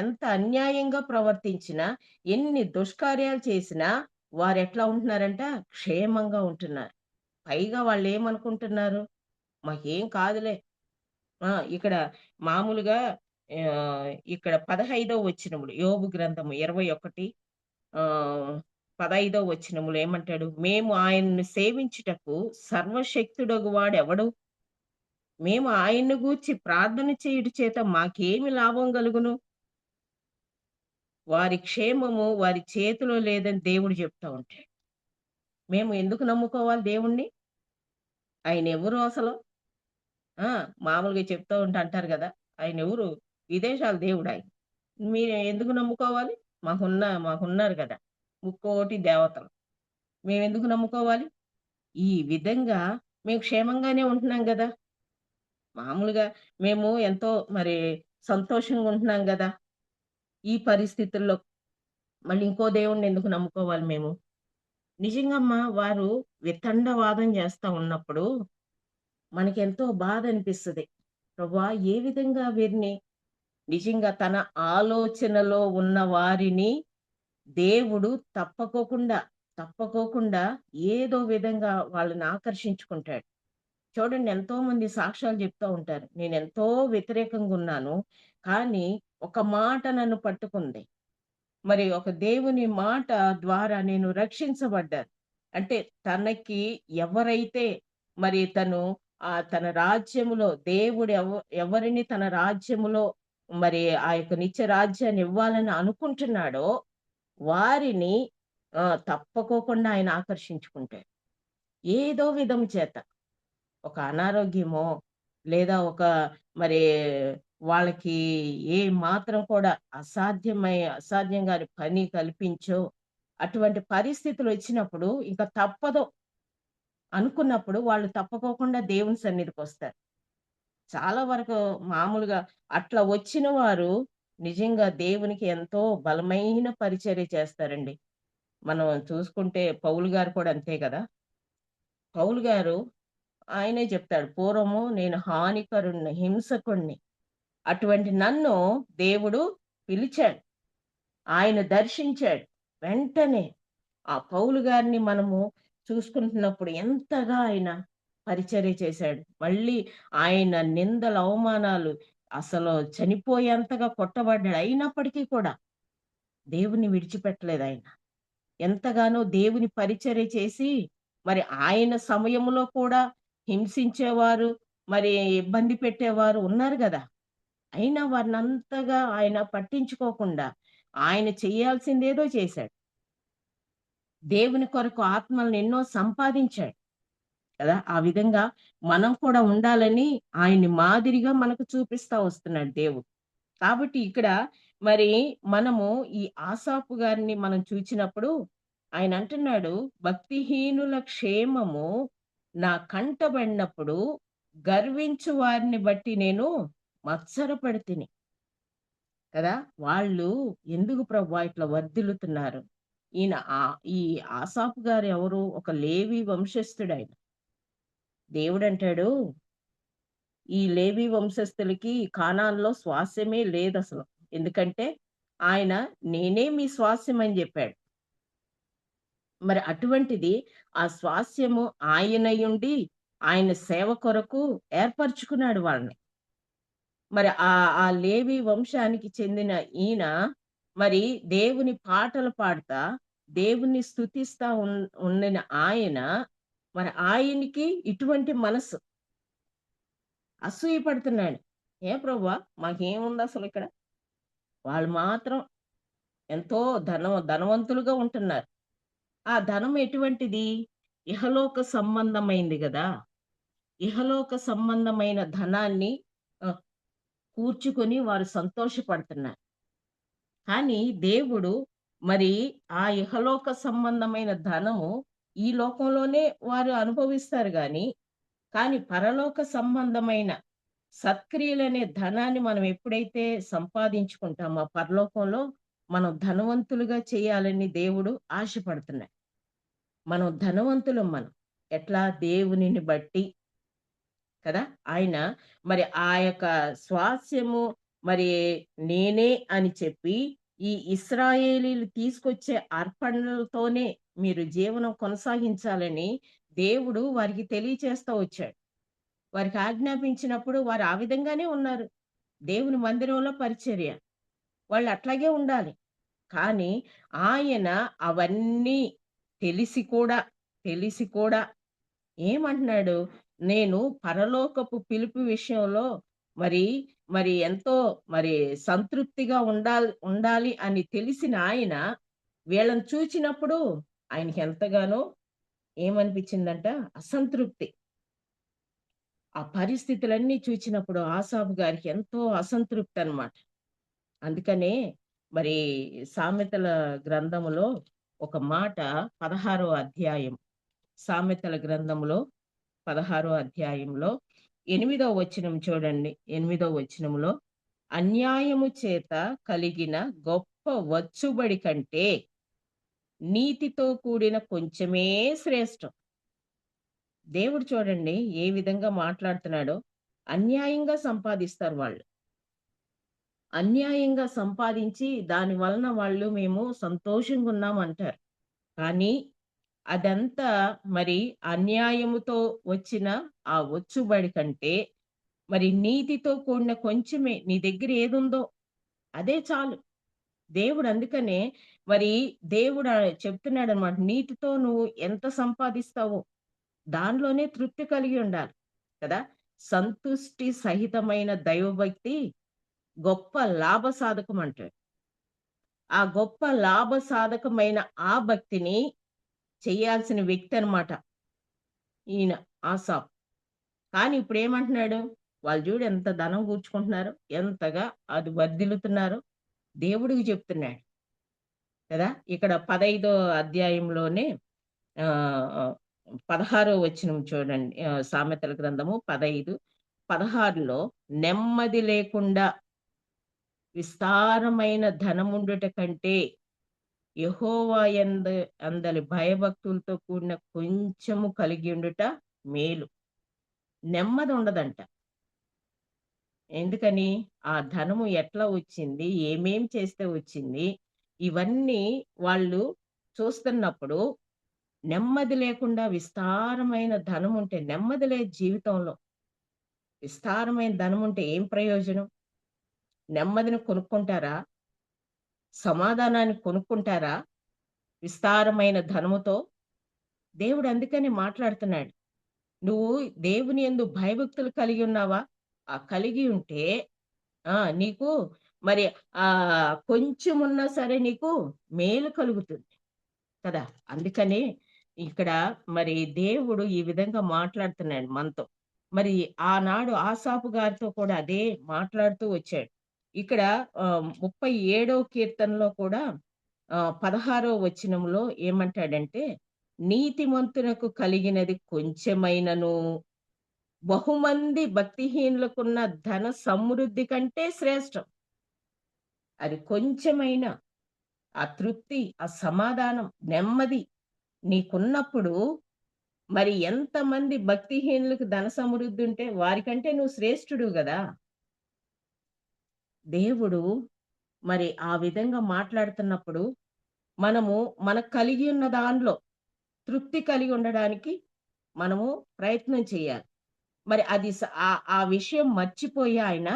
Speaker 4: ఎంత అన్యాయంగా ప్రవర్తించినా, ఎన్ని దుష్కార్యాలు చేసినా వారు ఎట్లా ఉంటున్నారంట, క్షేమంగా ఉంటున్నారు. పైగా వాళ్ళు ఏమనుకుంటున్నారు, మాకేం కాదులే. ఇక్కడ మామూలుగా ఇక్కడ 15వ వచనములు, యోబు గ్రంథము 21 15వ వచనములు ఏమంటాడు, మేము ఆయన్ను సేవించుటకు సర్వశక్తుడగు వాడెవడు? మేము ఆయన్ను గూర్చి ప్రార్థన చేయుట చేత మాకేమి లాభం కలుగును? వారి క్షేమము వారి చేతిలో లేదని దేవుడు చెప్తా ఉంటాడు. మేము ఎందుకు నమ్ముకోవాలి దేవుణ్ణి? ఆయన ఎవరు అసలు? మామూలుగా చెప్తూ అంటారు కదా, ఆయన ఎవరు? విదేశాల దేవుడు ఆయన. మీరు ఎందుకు నమ్ముకోవాలి? మాకున్నారు కదా 3,000,000 దేవతలు, మేము ఎందుకు నమ్ముకోవాలి? ఈ విధంగా మేము క్షేమంగానే ఉంటున్నాం కదా, మామూలుగా మేము ఎంతో మరి సంతోషంగా ఉంటున్నాం కదా. ఈ పరిస్థితుల్లో మళ్ళీ ఇంకో దేవుణ్ణి ఎందుకు నమ్ముకోవాలి మేము? నిజంగా వారు వితండవాదం చేస్తా ఉన్నప్పుడు మనకెంతో బాధ అనిపిస్తుంది. ప్రభువా ఏ విధంగా వీరిని నిజంగా తన ఆలోచనలో ఉన్న వారిని దేవుడు తప్పకోకుండా ఏదో విధంగా వాళ్ళని ఆకర్షించుకుంటాడు. చూడండి, ఎంతో మంది సాక్ష్యాలు చెప్తా ఉంటారు. నేనెంతో వ్యతిరేకంగా ఉన్నాను. కానీ ఒక మాట నన్ను పట్టుకుంది. మరి ఒక దేవుని మాట ద్వారా నేను రక్షించబడ్డాను. అంటే తనకి ఎవరైతే మరి తన రాజ్యములో దేవుడు ఎవరిని తన రాజ్యములో మరి ఆ యొక్క నిత్య రాజ్యాన్ని ఇవ్వాలని అనుకుంటున్నాడో వారిని తప్పకోకుండా ఆయన ఆకర్షించుకుంటాడు. ఏదో విధం చేత. ఒక అనారోగ్యమో, లేదా మరి వాళ్ళకి ఏ మాత్రం కూడా అసాధ్యం గాని పని కల్పించో, అటువంటి పరిస్థితులు వచ్చినప్పుడు ఇంక తప్పదు అనుకున్నప్పుడు వాళ్ళు తప్పకోకుండా దేవుని సన్నిధికొస్తారు. చాలా వరకు మామూలుగా అట్లా వచ్చిన వారు నిజంగా దేవునికి ఎంతో బలమైన పరిచర్య చేస్తారండి. మనం చూసుకుంటే పౌలు గారు కూడా అంతే కదా! పౌలు గారు ఆయనే చెప్తాడు, పూర్వము నేను హానికరుణ్ణి, హింసకుణ్ణి. అటువంటి నన్ను దేవుడు పిలిచాడు. ఆయన దర్శించాడు. వెంటనే ఆ పౌలు గారిని మనము చూసుకుంటున్నప్పుడు ఎంతగా ఆయన పరిచర్య చేశాడు. మళ్ళీ ఆయన నిందలు, అవమానాలు, అసలు చనిపోయేంతగా కొట్టబడ్డాడు. అయినప్పటికీ కూడా దేవుణ్ణి విడిచిపెట్టలేదాయన. ఎంతగానో దేవుని పరిచర్య చేసి, మరి ఆయన సమయంలో కూడా హింసించేవారు, మరి ఇబ్బంది పెట్టేవారు ఉన్నారు గదా! అయినా వారినంతగా ఆయన పట్టించుకోకుండా ఆయన చేయాల్సిందేదో చేశాడు. దేవుని కొరకు ఆత్మలను ఎన్నో సంపాదించాడు కదా! ఆ విధంగా మనం కూడా ఉండాలని ఆయన్ని మాదిరిగా మనకు చూపిస్తా వస్తున్నాడు దేవుడు. కాబట్టి ఇక్కడ మరి మనము ఈ ఆసాపు గారిని మనం చూచినప్పుడు ఆయన అంటున్నాడు, భక్తిహీనుల క్షేమము నా కంటబడినప్పుడు గర్వించు వారిని బట్టి నేను మత్సరపడితిని కదా! వాళ్ళు ఎందుకు ప్రభువా ఇట్లా వర్ధిల్లుతున్నారు? ఈ ఆసాపు గారు ఎవరు? ఒక లేవి వంశస్థుడాయన. దేవుడంటాడు, ఈ లేవి వంశస్థులకి కానాన్‌లో స్వాస్యమే లేదసలు. ఎందుకంటే ఆయన నేనే మీ స్వాస్యం అని చెప్పాడు. మరి అటువంటిది ఆ స్వాస్యము ఆయనయుండి ఆయన సేవ కొరకు ఏర్పరచుకున్నాడు వాళ్ళని. మరి ఆ లేవి వంశానికి చెందిన ఈయన మరి దేవుని పాటలు పాడుతా, దేవుణ్ణి స్తుతిస్తా ఉండిన ఆయన, మరి ఆయనకి ఇటువంటి మనసు. అసూయ పడుతున్నాడు. ఏ ప్రభువా మాకేముందసలు ఇక్కడ? వాళ్ళు మాత్రం ఎంతో ధనవంతులుగా ఉంటున్నారు. ఆ ధనం ఎటువంటిది? ఇహలోక సంబంధమైంది గదా! ఇహలోక సంబంధమైన ధనాన్ని కూర్చుకొని వారు సంతోషపడుతున్నారు. కానీ దేవుడు మరి ఆ ఇహలోక సంబంధమైన ధనము ఈ లోకంలోనే వారు అనుభవిస్తారు కానీ పరలోక సంబంధమైన సత్క్రియలనే ధనాన్ని మనం ఎప్పుడైతే సంపాదించుకుంటామో పరలోకంలో మనం ధనవంతులుగా చేయాలని దేవుడు ఆశపడుతున్నాడు. మనం ధనవంతులం. మనం ఎట్లా? దేవునిని బట్టి కదా! ఆయన మరి ఆ యొక్క స్వాస్యము మరి నేనే అని చెప్పి ఈ ఇశ్రాయేలీయులు తీసుకొచ్చే అర్పణలతోనే మీరు జీవనం కొనసాగించాలని దేవుడు వారికి తెలియచేస్తా వచ్చాడు. వారికి ఆజ్ఞాపించినప్పుడు వారు ఆ విధంగానే ఉన్నారు. దేవుని మందిరంలో పరిచర్య. వాళ్ళు అట్లాగే ఉండాలి. కానీ ఆయన అవన్నీ తెలిసి కూడా ఏమంటున్నాడు? నేను పరలోకపు పిలుపు విషయంలో మరి ఎంతో సంతృప్తిగా ఉండాలి అని తెలిసిన ఆయన వీళ్ళని చూచినప్పుడు ఆయనకి ఎంతగానో ఏమనిపించిందంట? అసంతృప్తి. ఆ పరిస్థితులన్నీ చూచినప్పుడు ఆసాపు గారికి ఎంతో అసంతృప్తి అన్నమాట. అందుకనే మరి సామెతల గ్రంథములో ఒక మాట 16వ అధ్యాయం, సామెతల గ్రంథములో 16వ అధ్యాయంలో 8వ వచనం చూడండి. 8వ వచనంలో, అన్యాయము చేత కలిగిన గొప్ప వచ్చుబడి కంటే నీతితో కూడిన కొంచెమే శ్రేష్టం. దేవుడు చూడండి ఏ విధంగా మాట్లాడుతున్నాడో. అన్యాయంగా సంపాదిస్తారు వాళ్ళు. అన్యాయంగా సంపాదించి దాని వలన వాళ్ళు మేము సంతోషంగా ఉన్నాం అంటారు. కానీ అదంతా మరి అన్యాయముతో వచ్చిన ఆ వచ్చుబడి కంటే మరి నీతితో కూడిన కొంచెమే నీ దగ్గర ఏదుందో అదే చాలు. దేవుడు అందుకనే మరి దేవుడు చెప్తున్నాడనమాట. నీతితో నువ్వు ఎంత సంపాదిస్తావో దానిలోనే తృప్తి కలిగి ఉండాలి కదా! సంతుష్టి సహితమైన దైవభక్తి గొప్ప లాభ సాధకం అంటాడు. ఆ గొప్ప లాభ సాధకమైన ఆ భక్తిని చేయాల్సిన వ్యక్తి అనమాట ఈయన ఆసాపు. కానీ ఇప్పుడేమంటున్నాడు? వాళ్ళు చూడు ఎంత ధనం కూర్చుకుంటున్నారో, ఎంతగా అది వర్ధిల్లుతున్నారో దేవుడికి చెప్తున్నాడు కదా! ఇక్కడ 15వ అధ్యాయంలోనే ఆహ్, 16వ వచనం చూడండి. సామెతల గ్రంథము 15, 16లో నెమ్మది లేకుండా విస్తారమైన ధనముండుట కంటే యెహోవా అందలి భయభక్తులతో కూడిన కొంచెము కలిగి ఉండుట మేలు. నెమ్మది ఉండదంట. ఎందుకని? ఆ ధనము ఎట్లా వచ్చింది? ఏమేం చేస్తే వచ్చింది? ఇవన్నీ వాళ్ళు చూస్తున్నప్పుడు నెమ్మది లేకుండా విస్తారమైన ధనముంటే నెమ్మది లేదు జీవితంలో. విస్తారమైన ధనముంటే ఏం ప్రయోజనం? నెమ్మదిని కొనుక్కుంటారా? సమాధానాన్ని కొనుక్కుంటారా? విస్తారమైన ధనముతో? దేవుడు అందుకనే మాట్లాడుతున్నాడు. నువ్వు దేవుని యందు భయభక్తులు కలిగి ఉన్నావా? కలిగి ఉంటే నీకు మరి కొంచెమున్నా సరే నీకు మేలు కలుగుతుంది కదా! అందుకని ఇక్కడ మరి దేవుడు ఈ విధంగా మాట్లాడుతున్నాడు మనతో. మరి ఆనాడు ఆసాపు గారితో కూడా అదే మాట్లాడుతూ వచ్చాడు. ఇక్కడ 37వ కీర్తనలో కూడా 16వ వచనంలో ఏమంటాడంటే, నీతిమంతునకు కలిగినది కొంచెమైనను బహుమంది భక్తిహీనులకున్న ధన సమృద్ధి కంటే శ్రేష్టం. అది కొంచెమైనా ఆ తృప్తి, ఆ సమాధానం, నెమ్మది నీకున్నప్పుడు మరి ఎంతమంది భక్తిహీనులకు ధన సమృద్ధి ఉంటే వారికంటే నువ్వు శ్రేష్ఠుడు గదా! దేవుడు మరి ఆ విధంగా మాట్లాడుతున్నప్పుడు మనము మనకు కలిగి ఉన్న దానిలో తృప్తి కలిగి ఉండడానికి మనము ప్రయత్నం చేయాలి. మరి అది ఆ విషయం మర్చిపోయి ఆయన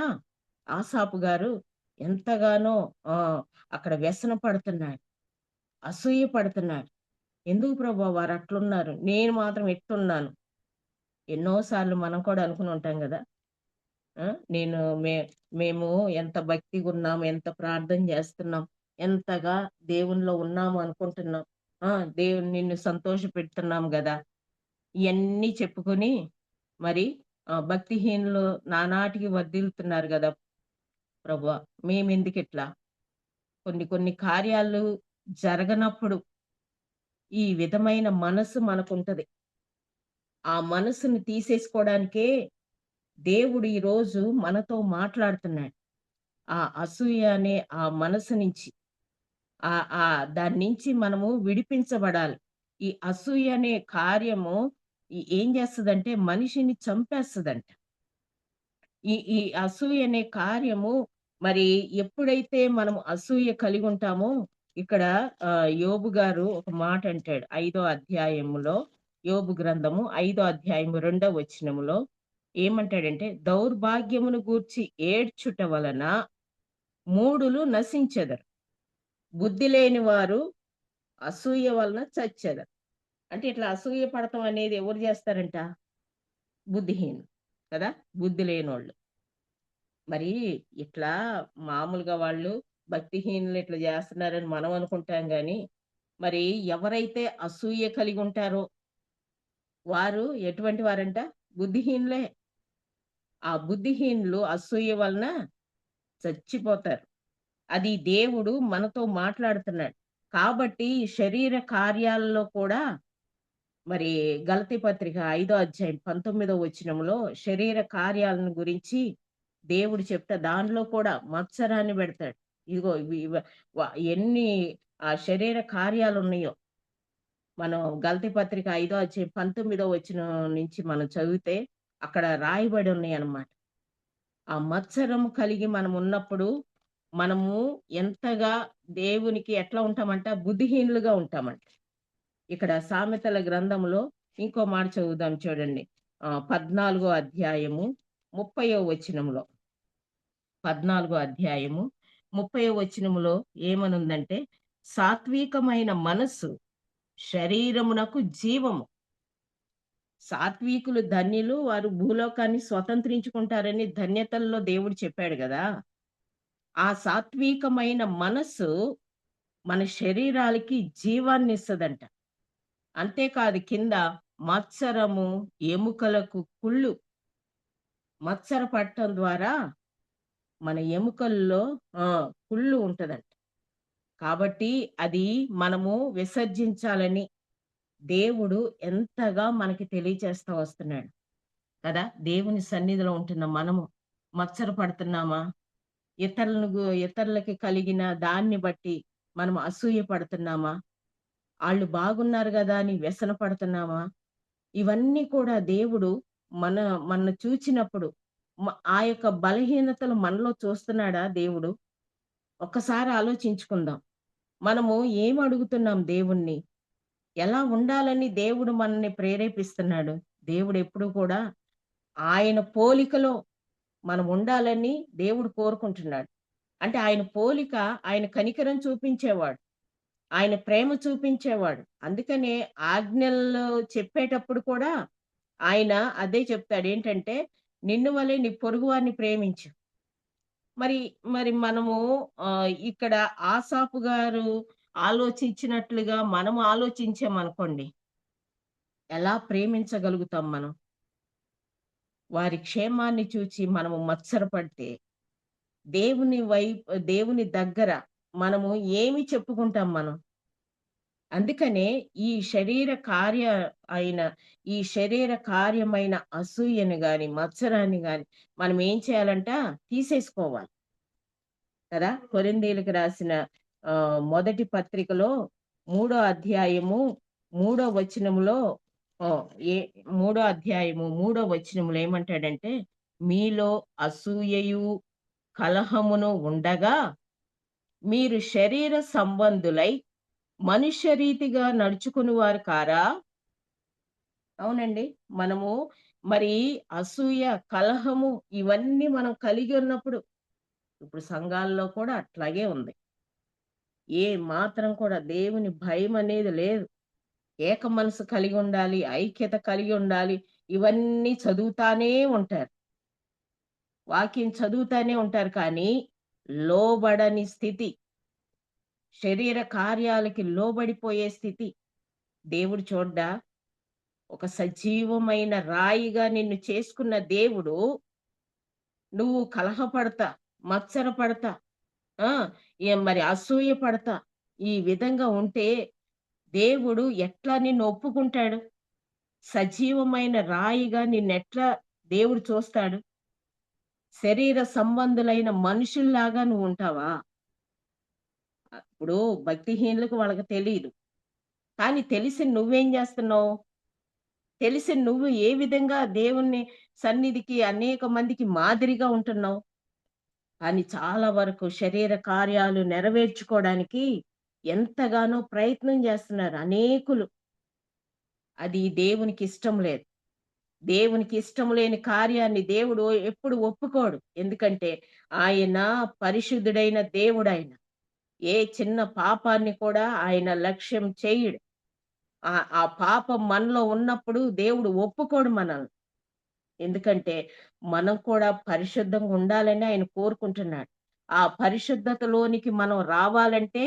Speaker 4: ఆసాపు గారు ఎంతగానో అక్కడ వ్యసన పడుతున్నాడు. అసూయ పడుతున్నాడు. ఎందుకు ప్రభువా వారు అట్లున్నారు? నేను మాత్రం ఎట్టున్నాను? ఎన్నో సార్లు మనం కూడా అనుకుని ఉంటాం గదా! నేను మేము ఎంత భక్తిగున్నాం, ఎంత ప్రార్థన చేస్తున్నాం, ఎంతగా దేవునిలో ఉన్నాము అనుకుంటున్నాం. దేవుడు నిన్ను సంతోషపెడుతున్నాం గదా! ఇయన్నీ చెప్పుకొని మరి భక్తిహీనులు నానాటికి వర్ధిల్లుతున్నారు గదా! ప్రభువా మేమెందుకిట్లా? కొన్ని కార్యాలు జరగనప్పుడు ఈ విధమైన మనసు మనకుంటది. ఆ మనసుని తీసేసుకోవడానికే దేవుడు ఈరోజు మనతో మాట్లాడుతున్నాడు. ఆ అసూయ అనే ఆ మనసు నుంచి దాన్నించి మనము విడిపించబడాలి. ఈ అసూయ అనే కార్యము ఏం చేస్తదంటే మనిషిని చంపేస్తదంట. ఈ అసూయ అనే కార్యము మరి ఎప్పుడైతే మనం అసూయ కలిగి ఉంటామో ఇక్కడ యోబు గారు ఒక మాట అంటాడు. 5వ అధ్యాయములో యోబు గ్రంథము 5వ అధ్యాయము 2వ వచనములో ఏమంటాడంటే, దౌర్భాగ్యమును గూర్చి ఏడ్చుట వలన మూఢులు నశించెదరు. బుద్ధి లేని వారు అసూయ వలన చచ్చెదరు. అంటే ఇట్లా అసూయ పడటం అనేది ఎవరు చేస్తారంట? బుద్ధిహీనులు కదా! బుద్ధి లేనోళ్ళు. మరి ఇట్లా మామూలుగా వాళ్ళు భక్తిహీనులు ఇట్లా చేస్తున్నారని మనం అనుకుంటాం గాని, మరి ఎవరైతే అసూయ కలిగి ఉంటారో వారు ఎటువంటి వారంట? బుద్ధిహీనులే. ఆ బుద్ధిహీనులు అసూయ వలన చచ్చిపోతారు. అది దేవుడు మనతో మాట్లాడుతున్నాడు. కాబట్టి శరీర కార్యాలలో కూడా మరి గలతీ పత్రిక 5వ అధ్యాయం 19వ వచనంలో శరీర కార్యాలను గురించి దేవుడు చెప్తే దానిలో కూడా మత్సరాన్ని పెడతాడు. ఇదిగో ఎన్ని ఆ శరీర కార్యాలు ఉన్నాయో మనం గలతీ పత్రిక 5వ అధ్యాయం 19వ వచనం నుంచి మనం చదివితే అక్కడ రాయబడి ఉన్నాయన్నమాట. ఆ మత్సరం కలిగి మనం ఉన్నప్పుడు మనము ఎంతగా దేవునికి ఎట్లా ఉంటామంట, బుద్ధిహీనులుగా ఉంటామంట. ఇక్కడ సామెతల గ్రంథంలో ఇంకో మాట చదువుదాం చూడండి. 14వ అధ్యాయము 30వ వచనంలో, 14వ అధ్యాయము 30వ వచనములో ఏమనుందంటే, సాత్వికమైన మనస్సు శరీరమునకు జీవము. సాత్వికులు ధన్యులు, వారు భూలోకాన్ని స్వతంత్రించుకుంటారని ధన్యతల్లో దేవుడు చెప్పాడు కదా. ఆ సాత్వికమైన మనస్సు మన శరీరాలకి జీవాన్ని ఇస్తదంట. అంతేకాదు, కింద మత్సరము, ఎముకలకు కుళ్ళు. మత్సర పట్టడం ద్వారా మన ఎముకల్లో కుళ్ళు ఉంటదంట. కాబట్టి అది మనము విసర్జించాలని దేవుడు ఎంతగా మనకి తెలియచేస్తా వస్తున్నాడు కదా. దేవుని సన్నిధిలో ఉంటున్న మనము మత్సర పడుతున్నామా? ఇతరులకి కలిగిన దాన్ని బట్టి మనం అసూయ పడుతున్నామా? వాళ్ళు బాగున్నారు కదా అని వ్యసన పడుతున్నామా? ఇవన్నీ కూడా దేవుడు మన చూచినప్పుడు ఆ యొక్క బలహీనతలు మనలో చూస్తున్నాడా దేవుడు? ఒక్కసారి ఆలోచించుకుందాం. మనము ఏం అడుగుతున్నాం దేవుణ్ణి? ఎలా ఉండాలని దేవుడు మనల్ని ప్రేరేపిస్తున్నాడు? దేవుడు ఎప్పుడు కూడా ఆయన పోలికలో మనం ఉండాలని దేవుడు కోరుకుంటున్నాడు. అంటే ఆయన పోలిక, ఆయన కనికరం చూపించేవాడు, ఆయన ప్రేమ చూపించేవాడు. అందుకనే ఆజ్ఞల్లో చెప్పేటప్పుడు కూడా ఆయన అదే చెప్తాడు. ఏంటంటే, నిన్ను వలె నీ పొరుగువారిని ప్రేమించు. మరి మరి మనము ఇక్కడ ఆసాపు గారు ఆలోచించినట్లుగా మనము ఆలోచించామనుకోండి, ఎలా ప్రేమించగలుగుతాం మనం? వారి క్షేమాన్ని చూచి మనము మత్సరపడితే దేవుని దగ్గర మనము ఏమి చెప్పుకుంటాం మనం? అందుకనే ఈ శరీర కార్యమైన అసూయను గాని, మత్సరాన్ని గాని మనం ఏం చేయాలంట? తీసేసుకోవాలి కదా. కొరింథీయులకు రాసిన మొదటి పత్రికలో 3వ అధ్యాయము 3వ వచనములో 3వ అధ్యాయము 3వ వచనములో ఏమంటాడంటే, మీలో అసూయయు కలహమును ఉండగా మీరు శరీర సంబంధులై మనుష్య రీతిగా నడుచుకుని వారు కారా? అవునండి. మనము మరి అసూయ, కలహము ఇవన్నీ మనం కలిగి ఉన్నప్పుడు, ఇప్పుడు సంఘాల్లో కూడా అట్లాగే ఉంది. ఏ మాత్రం కూడా దేవుని భయం అనేది లేదు. ఏక మనసు కలిగి ఉండాలి, ఐక్యత కలిగి ఉండాలి. ఇవన్నీ చదువుతానే ఉంటారు, వాక్యం చదువుతానే ఉంటారు. కానీ లోబడని స్థితి, శరీర కార్యాలకి లోబడిపోయే స్థితి దేవుడు చూడ్డా? ఒక సజీవమైన రాయిగా నిన్ను చేసుకున్న దేవుడు, నువ్వు కలహపడతా, మత్సర పడతా, మరి అసూయ పడతా, ఈ విధంగా ఉంటే దేవుడు ఎట్లా నిన్ను ఒప్పుకుంటాడు? సజీవమైన రాయిగా నిన్నెట్లా దేవుడు చూస్తాడు? శరీర సంబంధులైన మనుషుల్లాగా నువ్వు ఉంటావా? ఇప్పుడు భక్తిహీనులకు వాళ్ళకి తెలియదు, కానీ తెలిసి నువ్వేం చేస్తున్నావు? తెలిసి నువ్వు ఏ విధంగా దేవుని సన్నిధికి అనేక మందికి మాదిరిగా ఉంటున్నావు? కానీ చాలా వరకు శరీర కార్యాలు నెరవేర్చుకోవడానికి ఎంతగానో ప్రయత్నం చేస్తున్నారు అనేకులు. అది దేవునికి ఇష్టం లేదు. దేవునికి ఇష్టం లేని కార్యాన్ని దేవుడు ఎప్పుడు ఒప్పుకోడు. ఎందుకంటే ఆయన పరిశుద్ధుడైన దేవుడు. ఆయన ఏ చిన్న పాపాన్ని కూడా ఆయన లక్ష్యం చేయడు. ఆ పాపం మనలో ఉన్నప్పుడు దేవుడు ఒప్పుకోడు మనల్ని. ఎందుకంటే మనం కూడా పరిశుద్ధంగా ఉండాలని ఆయన కోరుకుంటున్నాడు. ఆ పరిశుద్ధతలోనికి మనం రావాలంటే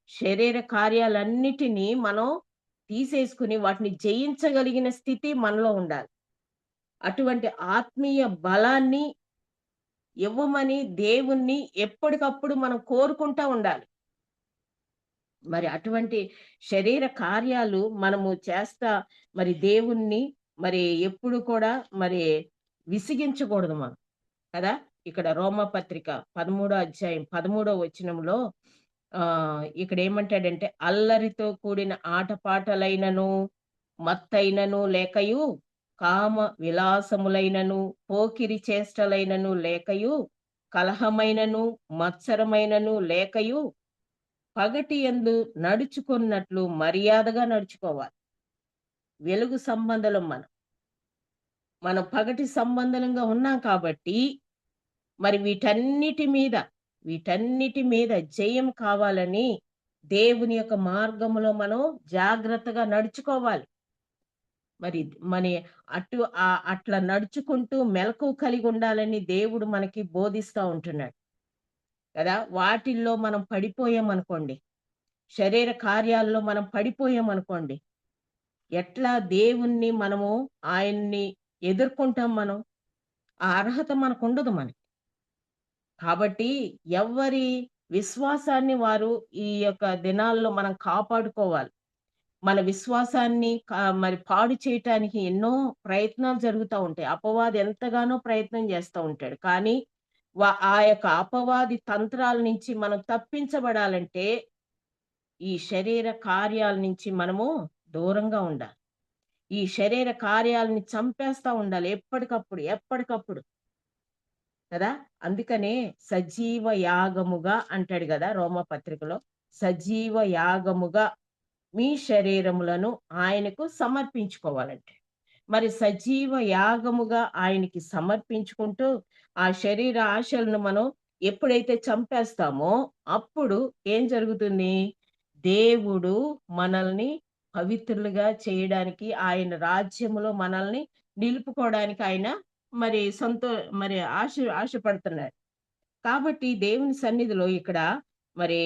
Speaker 4: శరీర కార్యాలన్నిటినీ మనం తీసేసుకుని వాటిని జయించగలిగిన స్థితి మనలో ఉండాలి. అటువంటి ఆత్మీయ బలాన్ని ఇవ్వమని దేవుణ్ణి ఎప్పటికప్పుడు మనం కోరుకుంటా ఉండాలి. మరి అటువంటి శరీర కార్యాలు మనము చేస్తా మరి దేవుణ్ణి మరి ఎప్పుడు కూడా మరి విసిగించకూడదు మనం కదా. ఇక్కడ రోమపత్రిక 13వ అధ్యాయం 13వ వచనంలో ఇక్కడ ఏమంటాడంటే, అల్లరితో కూడిన ఆటపాటలైనను, మత్తైనను లేకయు, కామ విలాసములైనను, పోకిరి చేష్టలైనను లేకయు, కలహమైనను మత్సరమైనను లేకయు పగటి యందు నడుచుకున్నట్లు మర్యాదగా నడుచుకోవాలి. వెలుగు సంబంధులం మనం పగటి సంబంధంగా ఉన్నాం కాబట్టి మరి వీటన్నిటి మీద జయం కావాలని దేవుని యొక్క మార్గంలో మనం జాగ్రత్తగా నడుచుకోవాలి. మరి అట్లా నడుచుకుంటూ మెలకువ కలిగి ఉండాలని దేవుడు మనకి బోధిస్తూ ఉంటున్నాడు కదా. వాటిల్లో మనం పడిపోయామనుకోండి, శరీర కార్యాల్లో మనం పడిపోయామనుకోండి, ఎట్లా దేవుణ్ణి మనము ఆయన్ని ఎదుర్కొంటాం? మనం ఆ అర్హత మనకు ఉండదు. కాబట్టి ఎవరి విశ్వాసాన్ని వారు ఈ యొక్క దినాల్లో మనం కాపాడుకోవాలి. మన విశ్వాసాన్ని మరి పాడు చేయటానికి ఎన్నో ప్రయత్నాలు జరుగుతూ ఉంటాయి. అపవాది ఎంతగానో ప్రయత్నం చేస్తూ ఉంటాడు. కానీ ఆ యొక్క అపవాది తంత్రాల నుంచి మనం తప్పించబడాలంటే ఈ శరీర కార్యాల నుంచి మనము దూరంగా ఉండాలి. ఈ శరీర కార్యాలని చంపేస్తా ఉండాలి ఎప్పటికప్పుడు కదా. అందుకనే సజీవ యాగముగా అంటాడు కదా రోమపత్రికలో, సజీవ యాగముగా మీ శరీరములను ఆయనకు సమర్పించుకోవాలంటే. మరి సజీవ యాగముగా ఆయనకి సమర్పించుకుంటూ ఆ శరీర ఆశలను మనం ఎప్పుడైతే చంపేస్తామో అప్పుడు ఏం జరుగుతుంది? దేవుడు మనల్ని పవిత్రులుగా చేయడానికి, ఆయన రాజ్యములో మనల్ని నిలుపుకోవడానికి ఆయన మరి ఆశపడుతున్నాడు. కాబట్టి దేవుని సన్నిధిలో ఇక్కడ మరి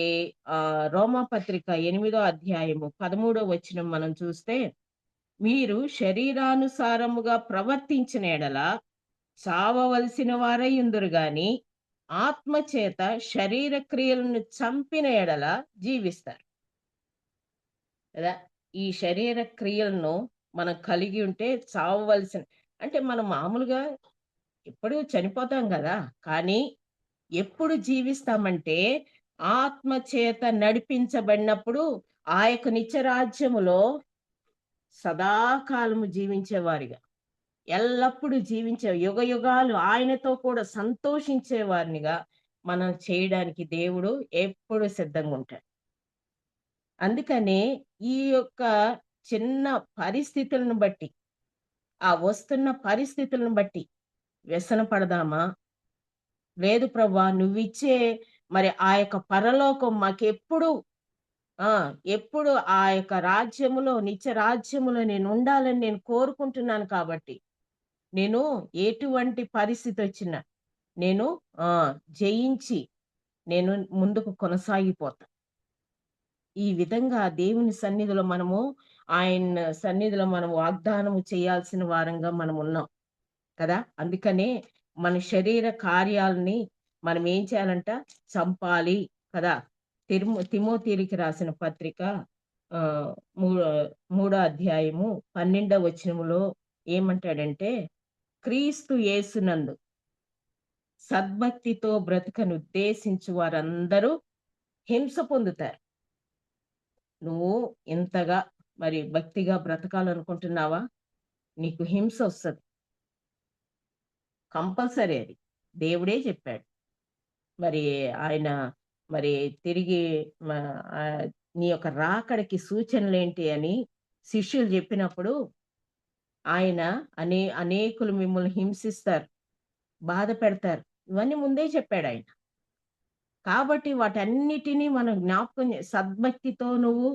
Speaker 4: రోమాపత్రిక 8వ అధ్యాయము 13వ వచనం మనం చూస్తే, మీరు శరీరానుసారముగా ప్రవర్తించిన ఎడల చావవలసిన వారై ఉందురు గాని ఆత్మచేత శరీర క్రియలను చంపిన ఎడల జీవిస్తారు కదా. ఈ శరీర క్రియలను మనం కలిగి ఉంటే చావవలసిన, అంటే మనం మామూలుగా ఎప్పుడు చనిపోతాం కదా, కానీ ఎప్పుడు జీవిస్తామంటే ఆత్మ చేత నడిపించబడినప్పుడు ఆ యొక్క నిత్యరాజ్యములో సదాకాలము జీవించేవారిగా, ఎల్లప్పుడూ జీవించే యుగాలు ఆయనతో కూడా సంతోషించేవారినిగా మనం చేయడానికి దేవుడు ఎప్పుడు సిద్ధంగా ఉంటాడు. అందుకనే ఈ యొక్క చిన్న పరిస్థితులను బట్టి, ఆ వస్తున్న పరిస్థితులను బట్టి వ్యసన పడదామా? లేదు ప్రభువా, నువ్విచ్చే మరి ఆ యొక్క పరలోకం మాకెప్పుడు ఎప్పుడు ఆ యొక్క రాజ్యములో, నిత్య రాజ్యములో నేను ఉండాలని నేను కోరుకుంటున్నాను. కాబట్టి నేను ఎటువంటి పరిస్థితి వచ్చినా నేను జయించి నేను ముందుకు కొనసాగిపోతా. ఈ విధంగా దేవుని సన్నిధిలో ఆయన సన్నిధిలో మనం వాగ్దానము చేయాల్సిన వారంగా మనం ఉన్నాం కదా. అందుకనే మన శరీర కార్యాలని మనం ఏం చేయాలంట? చంపాలి కదా. తిమోతికి రాసిన పత్రిక 3వ అధ్యాయము 12వ వచనములో ఏమంటాడంటే, క్రీస్తు యేసునందు సద్భక్తితో బ్రతుకను ఉద్దేశించు వారందరూ హింస పొందుతారు. నువ్వు ఇంతగా మరి భక్తిగా బ్రతకాలనుకుంటున్నావా? నీకు హింస వస్తుంది కంపల్సరీ. అది దేవుడే చెప్పాడు. మరి ఆయన మరి తిరిగి నీ యొక్క రాకడికి సూచనలు ఏంటి అని శిష్యులు చెప్పినప్పుడు, ఆయన అనేకులు మిమ్మల్ని హింసిస్తారు, బాధ పెడతారు, ఇవన్నీ ముందే చెప్పాడు ఆయన. కాబట్టి వాటన్నిటినీ మనం జ్ఞాపకం, సద్భక్తితో నువ్వు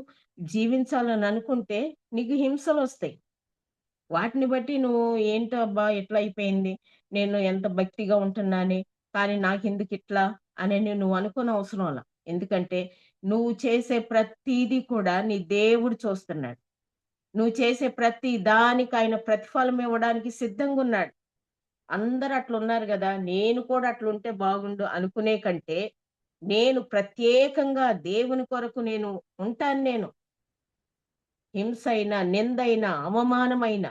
Speaker 4: జీవించాలని అనుకుంటే నీకు హింసలు వస్తాయి. వాటిని బట్టి నువ్వు ఏంటో అబ్బా ఎట్లా అయిపోయింది, నేను ఎంత భక్తిగా ఉంటున్నానే కానీ నాకెందుకు ఇట్లా అని నువ్వు అనుకునే అవసరం అలా. ఎందుకంటే నువ్వు చేసే ప్రతిదీ కూడా నీ దేవుడు చూస్తున్నాడు. నువ్వు చేసే ప్రతి దానికి ఆయన ప్రతిఫలం ఇవ్వడానికి సిద్ధంగా ఉన్నాడు. అందరూ అట్లున్నారు కదా, నేను కూడా అట్లుంటే బాగుండు అనుకునే కంటే నేను ప్రత్యేకంగా దేవుని కొరకు నేను ఉంటాను. నేను హింస అయినా, నిందైనా, అవమానమైన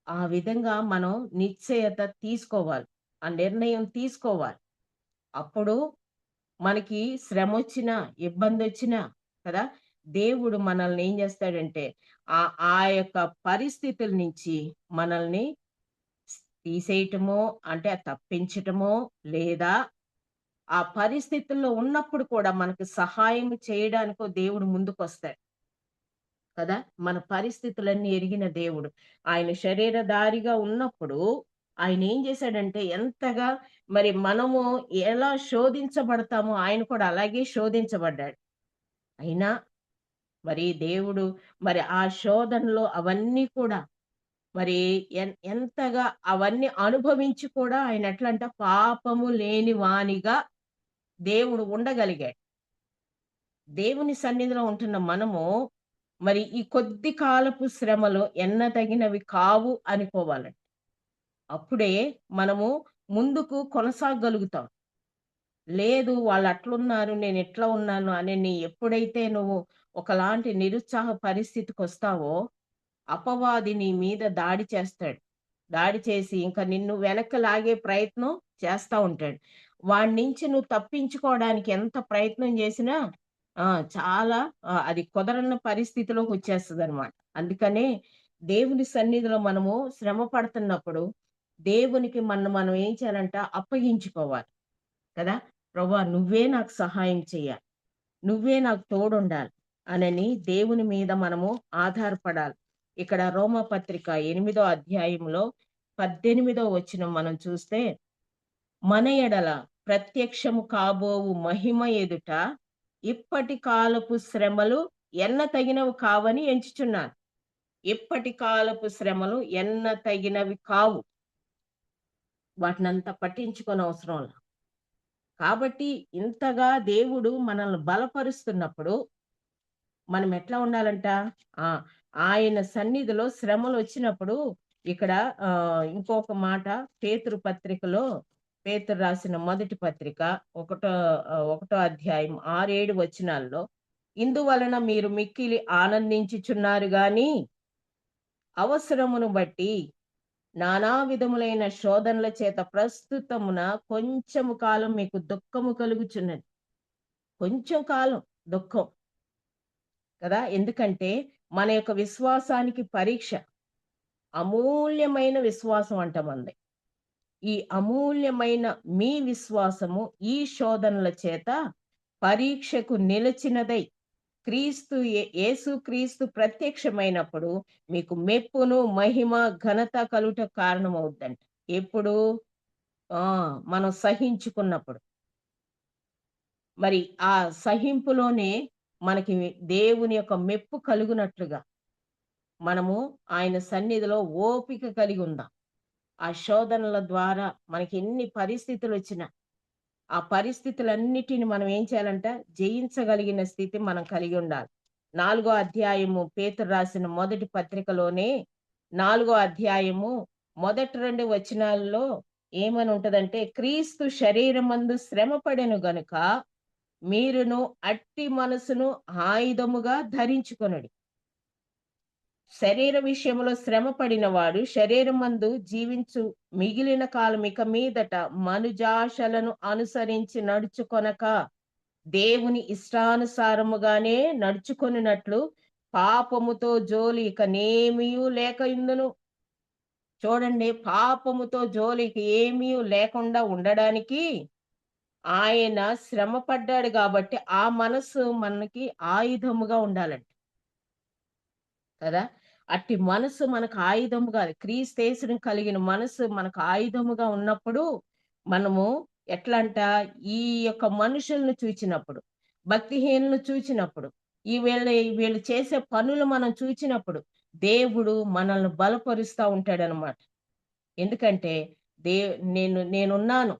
Speaker 4: ఆ విధంగా మనం నిశ్చయత తీసుకోవాలి, ఆ నిర్ణయం తీసుకోవాలి. అప్పుడు మనకి శ్రమ వచ్చినా, ఇబ్బంది వచ్చినా కదా, దేవుడు మనల్ని ఏం చేస్తాడంటే ఆ యొక్క పరిస్థితుల నుంచి మనల్ని తీసేయటమో అంటే తప్పించటమో, లేదా ఆ పరిస్థితుల్లో ఉన్నప్పుడు కూడా మనకు సహాయం చేయడానికో దేవుడు ముందుకొస్తాడు కదా! మన పరిస్థితులన్నీ ఎరిగిన దేవుడు. ఆయన శరీరధారిగా ఉన్నప్పుడు ఆయనేం చేశాడంటే ఎంతగా మరి మనము ఎలా శోధించబడతామో ఆయన కూడా అలాగే శోధించబడ్డాడు. అయినా మరి దేవుడు మరి ఆ శోధనలో అవన్నీ కూడా మరి ఎంతగా అవన్నీ అనుభవించి కూడా ఆయన ఎట్లంటే పాపము లేని వానిగా దేవుడు ఉండగలిగాడు. దేవుని సన్నిధిలో ఉంటున్న మనము మరి ఈ కొద్ది కాలపు శ్రమలు ఎన్నదగినవి కావు అనుకోవాలండి. అప్పుడే మనము ముందుకు కొనసాగలుగుతాం. లేదు వాళ్ళు అట్లున్నారు, నేను ఇట్లా ఉన్నాను అని ఎప్పుడైతే నువ్వు ఒకలాంటి నిరుత్సాహ పరిస్థితికొస్తావో, అపవాది నీ మీద దాడి చేస్తాడు. దాడి చేసి ఇంక నిన్ను వెనక్కి లాగే ప్రయత్నం చేస్తా ఉంటాడు. వాడి నుంచి నువ్వు తప్పించుకోవడానికి ఎంత ప్రయత్నం చేసినా చాలా అది కుదరని పరిస్థితిలోకొచ్చేస్తదనమాట. అందుకనే దేవుని సన్నిధిలో మనము శ్రమ పడుతున్నప్పుడు దేవునికి మనం ఏం చేయాలంట అప్పగించుకోవాలి కదా! ప్రభువా నువ్వే నాకు సహాయం చెయ్యాలి. నువ్వే నాకు తోడుండాలి అనని దేవుని మీద మనము ఆధారపడాలి. ఇక్కడ రోమాపత్రిక 8వ అధ్యాయంలో 18వ వచనం మనం చూస్తే, మన ఎడల ప్రత్యక్షము కాబోవు మహిమ ఎదుట ఇప్పటి కాలపు శ్రమలు ఎన్న తగినవి కావని ఎంచుచున్నాను. ఇప్పటి కాలపు శ్రమలు ఎన్న తగినవి కావు. వాటినంతా పట్టించుకోనవసరం లా. కాబట్టి ఇంతగా దేవుడు మనల్ని బలపరుస్తున్నప్పుడు మనం ఎట్లా ఉండాలంట? ఆ! ఆయన సన్నిధిలో శ్రమలొచ్చినప్పుడు ఇక్కడ ఇంకొక మాట పేతురు పత్రికలో పేతురు రాసిన మొదటి పత్రిక ఒకటో అధ్యాయం 6, 7 వచనాల్లో, ఇందువలన మీరు మిక్కిలి ఆనందించుచున్నారు గాని అవసరమును బట్టి నానా విధములైన శోధనల చేత ప్రస్తుతమున కొంచెము కాలం మీకు దుఃఖము కలుగుచున్నది. కొంచెం కాలం దుఃఖం కదా! ఎందుకంటే మన యొక్క విశ్వాసానికి పరీక్ష. అమూల్యమైన విశ్వాసం అంట మనది. ఈ అమూల్యమైన మీ విశ్వాసము ఈ శోధనల చేత పరీక్షకు నిలిచినదై యేసుక్రీస్తు ప్రత్యక్షమైనప్పుడు మీకు మెప్పును, మహిమ, ఘనత కలుగుట కారణమవుద్దంట. ఎప్పుడు? మనం సహించుకున్నప్పుడు. మరి ఆ సహింపులోనే మనకి దేవుని యొక్క మెప్పు కలుగునట్లుగా మనము ఆయన సన్నిధిలో ఓపిక కలిగి ఉందాం. ఆ శోధనల ద్వారా మనకి ఎన్ని పరిస్థితులు వచ్చినా ఆ పరిస్థితులన్నిటిని మనం ఏం చేయాలంట? జయించగలిగిన స్థితి మనం కలిగి ఉండాలి. 4వ అధ్యాయము పేతురు రాసిన మొదటి పత్రికలోనే 4వ అధ్యాయము మొదటి 2 వచనాల్లో ఏమని ఉంటదంటే, క్రీస్తు శరీరమందు శ్రమపడెను గనుక మీరును అట్టి మనసును ఆయుధముగా ధరించుకొనుడి. శరీర విషయంలో శ్రమ పడినవాడు శరీరమందు జీవించు మిగిలిన కాలం ఇక మీదట మనుజాశలను అనుసరించి నడుచుకొనక దేవుని ఇష్టానుసారముగానే నడుచుకొనినట్లు పాపముతో జోలి ఇక నేమియూ లేక ఇందును. చూడండి, పాపముతో జోలికి ఏమీ లేకుండా ఉండడానికి ఆయన శ్రమ పడ్డాడు కాబట్టి ఆ మనసు మనకి ఆయుధముగా ఉండాలంట కదా! అట్టి మనసు మనకు ఆయుధముగా, క్రీస్తేసుని కలిగిన మనసు మనకు ఆయుధముగా ఉన్నప్పుడు మనము ఎట్లంట, ఈ యొక్క మనుషులను చూచినప్పుడు, భక్తిహీనులను చూచినప్పుడు, వీళ్ళు చేసే పనులు మనం చూచినప్పుడు దేవుడు మనల్ని బలపరుస్తా ఉంటాడనమాట. ఎందుకంటే నేనున్నాను,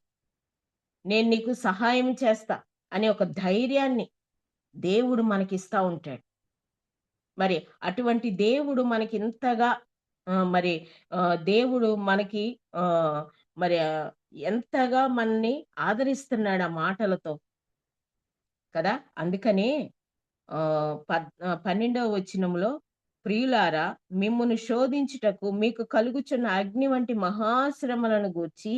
Speaker 4: నేను నీకు సహాయం చేస్తా అనే ఒక ధైర్యాన్ని దేవుడు మనకిస్తా ఉంటాడు. మరి అటువంటి దేవుడు మనకి ఇంతగా మరి దేవుడు మనకి మరి ఎంతగా మనని ఆదరిస్తున్నాడు ఆ మాటలతో కదా! అందుకనే 12వ వచనంలో, ప్రియులారా మిమ్మును శోధించుటకు మీకు కలుగుచున్న అగ్ని వంటి మహాశ్రమలను గూర్చి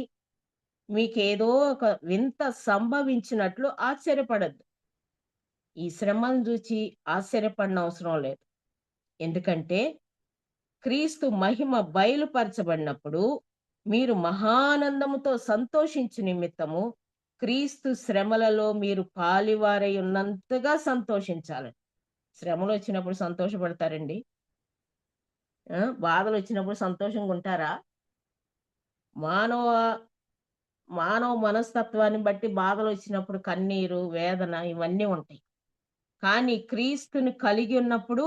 Speaker 4: మీకేదో ఒక వింత సంభవించినట్లు ఆశ్చర్యపడద్దు. ఈ శ్రమను చూచి ఆశ్చర్యపడిన అవసరం లేదు. ఎందుకంటే క్రీస్తు మహిమ బయలుపరచబడినప్పుడు మీరు మహానందముతో సంతోషించు నిమిత్తము క్రీస్తు శ్రమలలో మీరు పాలివారై ఉన్నంతగా సంతోషించాలి. శ్రమలు వచ్చినప్పుడు సంతోషపడతారండి? బాధలు వచ్చినప్పుడు సంతోషంగా ఉంటారా? మానవ మానవ మనస్తత్వాన్ని బట్టి బాధలు వచ్చినప్పుడు కన్నీరు, వేదన ఇవన్నీ ఉంటాయి. కానీ క్రీస్తుని కలిగి ఉన్నప్పుడు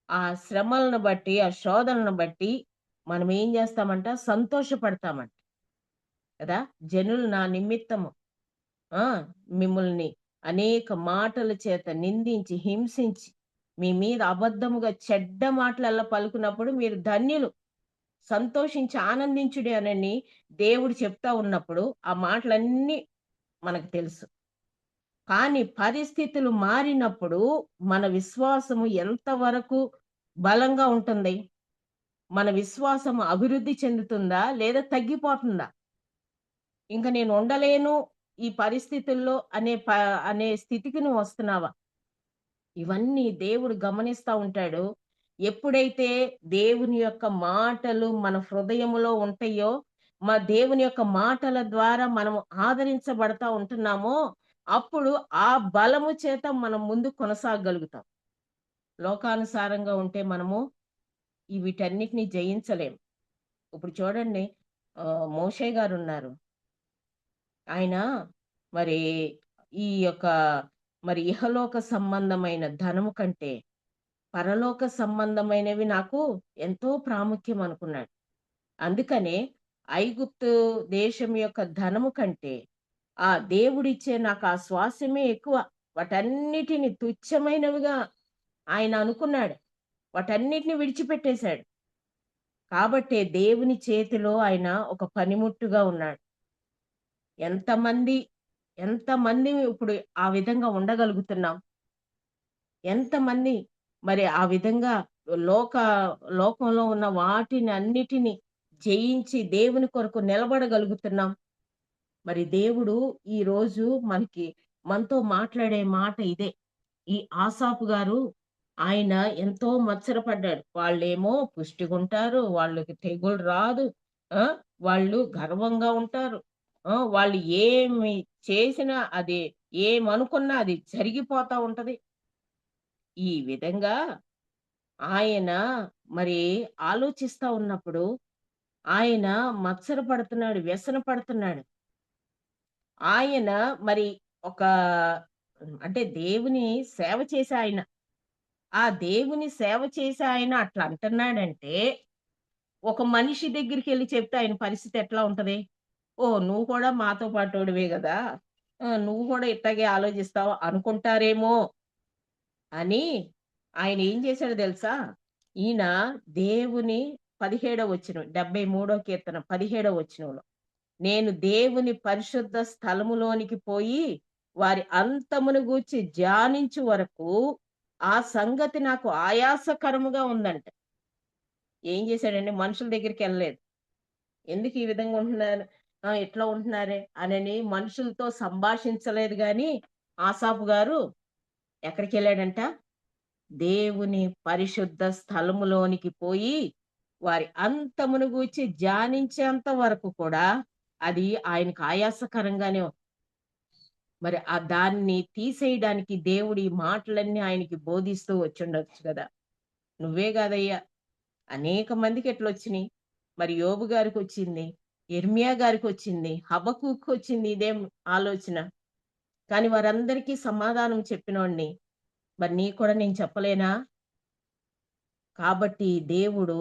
Speaker 4: ఆ శ్రమలను బట్టి, ఆ శోధనలను బట్టి మనం ఏం చేస్తామంట? సంతోషపడతామంట కదా! జనులు నా నిమిత్తము మిమ్మల్ని అనేక మాటల చేత నిందించి, హింసించి, మీ మీద అబద్ధముగా చెడ్డ మాటలెల్లా పలుకున్నప్పుడు మీరు ధన్యులు, సంతోషించి ఆనందించుడి అనని దేవుడు చెప్తా ఉన్నప్పుడు ఆ మాటలన్నీ మనకు తెలుసు. కానీ పరిస్థితులు మారినప్పుడు మన విశ్వాసము ఎంతవరకు బలంగా ఉంటుంది? మన విశ్వాసం అభివృద్ధి చెందుతుందా? లేదా తగ్గిపోతుందా? ఇంక నేను ఉండలేను ఈ పరిస్థితుల్లో అనే స్థితికి నువ్వు వస్తున్నావా? ఇవన్నీ దేవుడు గమనిస్తా ఉంటాడు. ఎప్పుడైతే దేవుని యొక్క మాటలు మన హృదయములో ఉంటాయో, దేవుని యొక్క మాటల ద్వారా మనము ఆదరించబడతా ఉంటున్నామో, అప్పుడు ఆ బలము చేత మనం ముందు కొనసాగగలుగుతాం. లోకానుసారంగా ఉంటే మనము వీటన్నిటిని జయించలేం. ఇప్పుడు చూడండి, మోషే గారున్నారు. ఆయన మరి ఈ యొక్క ఇహలోక సంబంధమైన ధనము కంటే పరలోక సంబంధమైనవి నాకు ఎంతో ప్రాముఖ్యం అనుకున్నాడు. అందుకనే ఐగుప్తు దేశం యొక్క ధనము కంటే ఆ దేవుడిచ్చే నాకు ఆ శ్వాసమే ఎక్కువ. వాటన్నిటిని తుచ్చమైనవిగా ఆయన అనుకున్నాడు. వాటన్నిటిని విడిచిపెట్టేశాడు. కాబట్టే దేవుని చేతిలో ఆయన ఒక పనిముట్టుగా ఉన్నాడు. ఎంతమంది ఇప్పుడు ఆ విధంగా ఉండగలుగుతున్నాం? ఎంతమంది మరి ఆ విధంగా లోకంలో ఉన్న వాటిని అన్నిటిని జయించి దేవుని కొరకు నిలబడగలుగుతున్నాం? మరి దేవుడు ఈ రోజు మనతో మాట్లాడే మాట ఇదే. ఈ ఆసాపు గారు ఆయన ఎంతో మత్సరపడ్డాడు. వాళ్ళేమో పుష్టిగుంటారు, వాళ్ళకి తెగులు రాదు, వాళ్ళు గర్వంగా ఉంటారు, వాళ్ళు ఏమి చేసినా అది ఏమనుకున్నా అది జరిగిపోతా ఉంటది. ఈ విధంగా ఆయన మరి ఆలోచిస్తా ఉన్నప్పుడు ఆయన మత్సర పడుతున్నాడు, వ్యసన పడుతున్నాడు. ఆయన మరి అంటే దేవుని సేవ చేసే ఆయన, ఆ దేవుని సేవ చేసే ఆయన అట్లా అంటున్నాడంటే, ఒక మనిషి దగ్గరికి వెళ్ళి చెప్తే ఆయన పరిస్థితి ఎట్లా ఉంటది? నువ్వు కూడా మాతో పాటోడివే గదా! నువ్వు కూడా ఇట్టాగే ఆలోచిస్తావు అనుకుంటారేమో అని ఆయన ఏం చేశాడో తెలుసా? ఈయన దేవుని 17వ వచనం, 73వ కీర్తన 17వ వచనంలో, నేను దేవుని పరిశుద్ధ స్థలములోనికి పోయి వారి అంతమును గూర్చి ధ్యానించు వరకు ఆ సంగతి నాకు ఆయాసకరముగా ఉందంట. ఏం చేశాడండి? మనుషుల దగ్గరికి వెళ్ళలేదు. ఎందుకు ఈ విధంగా ఉంటున్నారు, ఎట్లా ఉంటున్నారే అనని మనుషులతో సంభాషించలేదు. గాని ఆసాపు గారు ఎక్కడికి వెళ్ళాడంట? దేవుని పరిశుద్ధ స్థలములోనికి పోయి వారి అంతమును గూర్చి ధ్యానించేంత వరకు కూడా అది ఆయనకు ఆయాసకరంగానే మరి దాన్ని తీసేయడానికి దేవుడి మాటలన్నీ ఆయనకి బోధిస్తూ వచ్చుండొచ్చు కదా. నువ్వే కాదయ్యా, అనేక మందికి ఎట్లొచ్చినాయి. మరి యోబు గారికి వచ్చింది, ఇర్మియా గారికి వచ్చింది, హబక్కూకు వచ్చింది ఇదేం ఆలోచన. కానీ వారందరికీ సమాధానం చెప్పినోడిని మరి నీ కూడా నేను చెప్పలేనా? కాబట్టి దేవుడు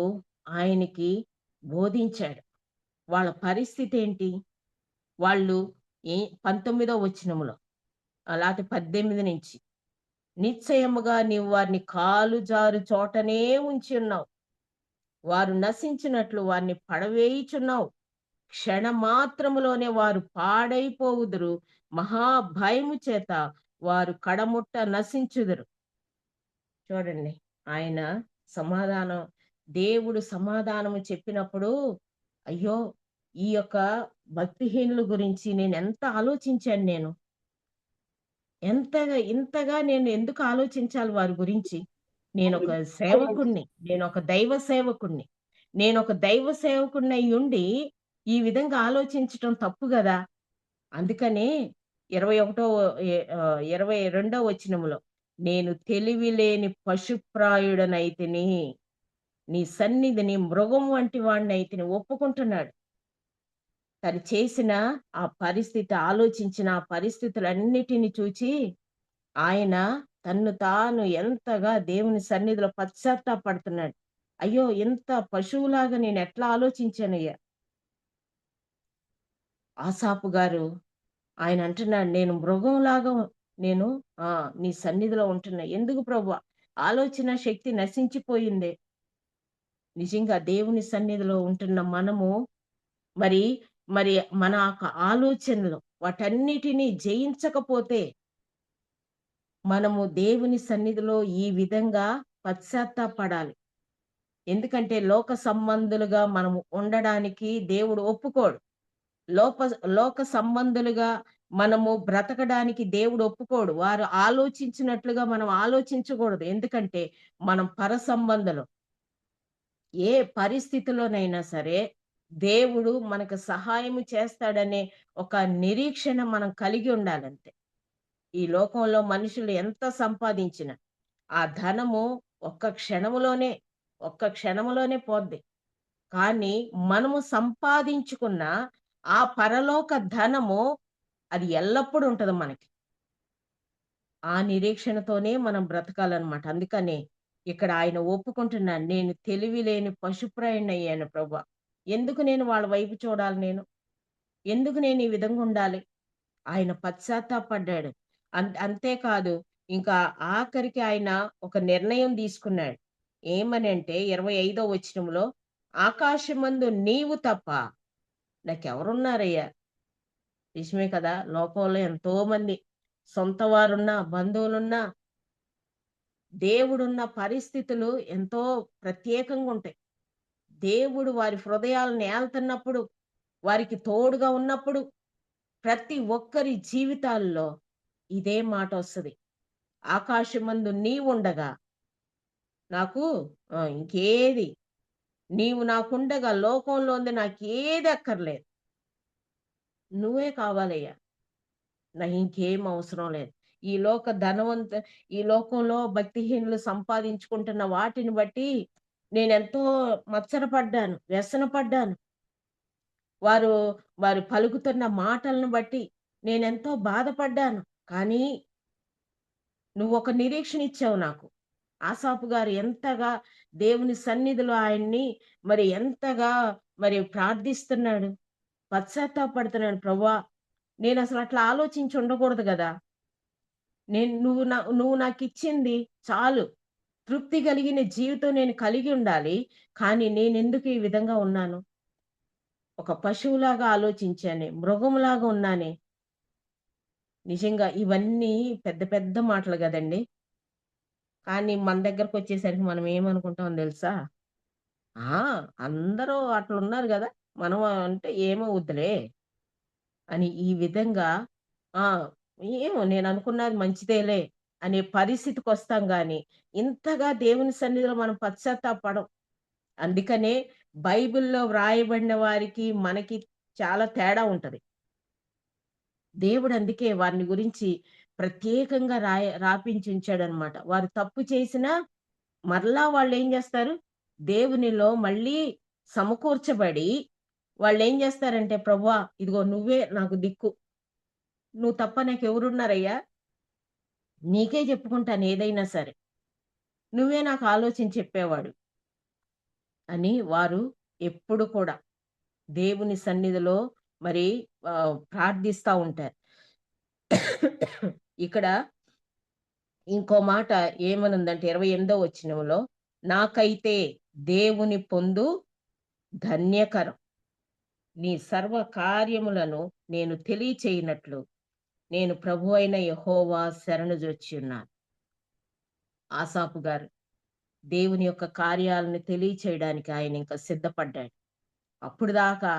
Speaker 4: ఆయనకి బోధించాడు. వాళ్ళ పరిస్థితి ఏంటి? వాళ్ళు 19వ వచనములో లేకపోతే 18 నుంచి, నిశ్చయముగా నీవు వారిని కాలు జారు చోటనే ఉంచి ఉన్నావు, వారు నశించినట్లు వారిని పడవేయుచున్నావు, క్షణమాత్రములోనే వారు పాడైపోవుదురు, మహాభయము చేత వారు కడముట్ట నశించుదురు. చూడండి, ఆయన దేవుడు సమాధానము చెప్పినప్పుడు, అయ్యో ఈ యొక్క భక్తిహీనుల గురించి నేను ఎంత ఆలోచించాను. ఇంతగా నేను ఎందుకు ఆలోచించాలి వారి గురించి? నేనొక సేవకుణ్ణి, నేనొక దైవ సేవకుణ్ణి అయ్యుండి ఈ విధంగా ఆలోచించటం తప్పు గదా! అందుకనే 22వ వచనములో, నేను తెలివిలేని పశుప్రాయుడనైతిని, నీ సన్నిధిని మృగం వంటి వాడినైతిని ఒప్పుకుంటున్నాడు. తను చేసిన ఆ పరిస్థితి, ఆలోచించిన ఆ పరిస్థితులన్నిటిని చూచి ఆయన తన్ను తాను ఎంతగా దేవుని సన్నిధిలో పశ్చాత్తాపడుతున్నాడు. అయ్యో! ఇంత పశువులాగా నేనెట్లా ఆలోచించానయ్యా! ఆసాపు గారు ఆయన అంటున్నాడు, నేను మృగంలాగా నేను నీ సన్నిధిలో ఉంటున్నా. ఎందుకు ప్రభువా? ఆలోచన శక్తి నశించిపోయిందే. నిజంగా దేవుని సన్నిధిలో ఉంటున్న మనము మరి, మరి మన యొక్క ఆలోచనలు వాటన్నిటిని జయించకపోతే మనము దేవుని సన్నిధిలో ఈ విధంగా పశ్చాత్తాపడాలి. ఎందుకంటే లోక సంబంధులుగా మనము ఉండడానికి దేవుడు ఒప్పుకోడు. లోప లోక సంబంధులుగా మనము బ్రతకడానికి దేవుడు ఒప్పుకోడు. వారు ఆలోచించినట్లుగా మనం ఆలోచించకూడదు. ఎందుకంటే మనం పరసంబంధులం. ఏ పరిస్థితిలోనైనా సరే దేవుడు మనకు సహాయము చేస్తాడనే ఒక నిరీక్షణ మనం కలిగి ఉండాలంతే. ఈ లోకంలో మనుషులు ఎంత సంపాదించినా ఆ ధనము ఒక్క క్షణములోనే పోద్ది. కానీ మనము సంపాదించుకున్న ఆ పరలోక ధనము అది ఎల్లప్పుడూ ఉంటది మనకి. ఆ నిరీక్షణతోనే మనం బ్రతకాలనమాట. అందుకనే ఇక్కడ ఆయన ఒప్పుకుంటున్నాడు. నేను తెలివి లేని పశుప్రాయుడినయ్యాను ప్రభా! ఎందుకు నేను వాళ్ళ వైపు చూడాలి నేను? ఎందుకు నేను ఈ విధంగా ఉండాలి? ఆయన పశ్చాత్తాపడ్డాడు. అంతేకాదు ఇంకా ఆఖరికి ఆయన ఒక నిర్ణయం తీసుకున్నాడు. ఏమనంటే 25వ వచనంలో, ఆకాశమందు నీవు తప్ప నాకెవరున్నారయ్యా? నిజమే కదా! లోకంలో ఎంతోమంది సొంత వారున్నా, బంధువులున్నా, దేవుడున్న పరిస్థితులు ఎంతో ప్రత్యేకంగా ఉంటాయి. దేవుడు వారి హృదయాలను ఏల్తున్నప్పుడు, వారికి తోడుగా ఉన్నప్పుడు, ప్రతి ఒక్కరి జీవితాల్లో ఇదే మాటొస్తది. ఆకాశమందు నీవుండగా నాకు ఇంకేది నీవు నాకుండగా లోకంలోంది నాకేది అక్కర్లేదు. నువ్వే కావాలయ్యా. నాకింకేం అవసరం లేదు. ఈ లోకంలో భక్తిహీనులు సంపాదించుకుంటున్న వాటిని బట్టి నేనెంతో మత్సరపడ్డాను, వ్యసనపడ్డాను. వారు వారు పలుకుతున్న మాటలను బట్టి నేనెంతో బాధపడ్డాను. కానీ నువ్వొక నిరీక్షణ ఇచ్చావు నాకు. ఆసాపు గారు ఎంతగా దేవుని సన్నిధిలో ఆయన్ని మరి ఎంతగా మరి ప్రార్థిస్తున్నాడు. పశ్చాత్తాపపడుతున్నాడు. ప్రభువా! నేనసలు అట్లా ఆలోచించి ఉండకూడదు గదా! నువ్వు నాకిచ్చింది చాలు. తృప్తి కలిగిన జీవితం నేను కలిగి ఉండాలి. కానీ నేనెందుకు ఈ విధంగా ఉన్నాను? ఒక పశువులాగా ఆలోచించానే, మృగంలాగా ఉన్నానే. నిజంగా ఇవన్నీ పెద్ద పెద్ద మాటలు గదండీ! కానీ మన దగ్గరకొచ్చేసరికి మనం ఏమనుకుంటామో తెలుసా? ఆ! అందరూ అట్లున్నారు గదా! మనం అంటే ఏమవుద్దిలే అని ఈ విధంగా ఆ! ఏమో నేననుకున్నది మంచిదేలే అనే పరిస్థితికొస్తాం గానీ, ఇంతగా దేవుని సన్నిధిలో మనం పశ్చాత్తాపపడం. అందుకనే బైబిల్‌లో వ్రాయబడిన వారికి, మనకి చాలా తేడా ఉంటది. దేవుడు అందుకే వారిని గురించి ప్రత్యేకంగా రాపించి ఉంచాడనమాట. వారు తప్పు చేసినా మరలా వాళ్ళేం జేస్తారు? దేవునిలో మళ్ళీ సమకూర్చబడి వాళ్ళేం జేస్తారంటే, ప్రభువా! ఇదిగో నువ్వే నాకు దిక్కు. నువ్వు తప్ప నాకెవరున్నారయ్యా? నీకే చెప్పుకుంటాను ఏదైనా సరే. నువ్వే నాకు ఆలోచించి చెప్పేవాడు అని వారు ఎప్పుడు కూడా దేవుని సన్నిధిలో మరి ప్రార్థిస్తా ఉంటారు. ఇక్కడ ఇంకో మాట ఏమనుందంటే 28వ వచనంలో, నాకైతే దేవుని పొందు ధన్యకరం. నీ సర్వ కార్యములను నేను తెలియచేయనట్లు నేను ప్రభువైన యెహోవా శరణుజొచ్చున్నాను. ఆసాపు గారు దేవుని యొక్క కార్యాలను తెలియచేయడానికి ఆయన ఇంకా సిద్ధపడ్డాడు. అప్పుడు దాకా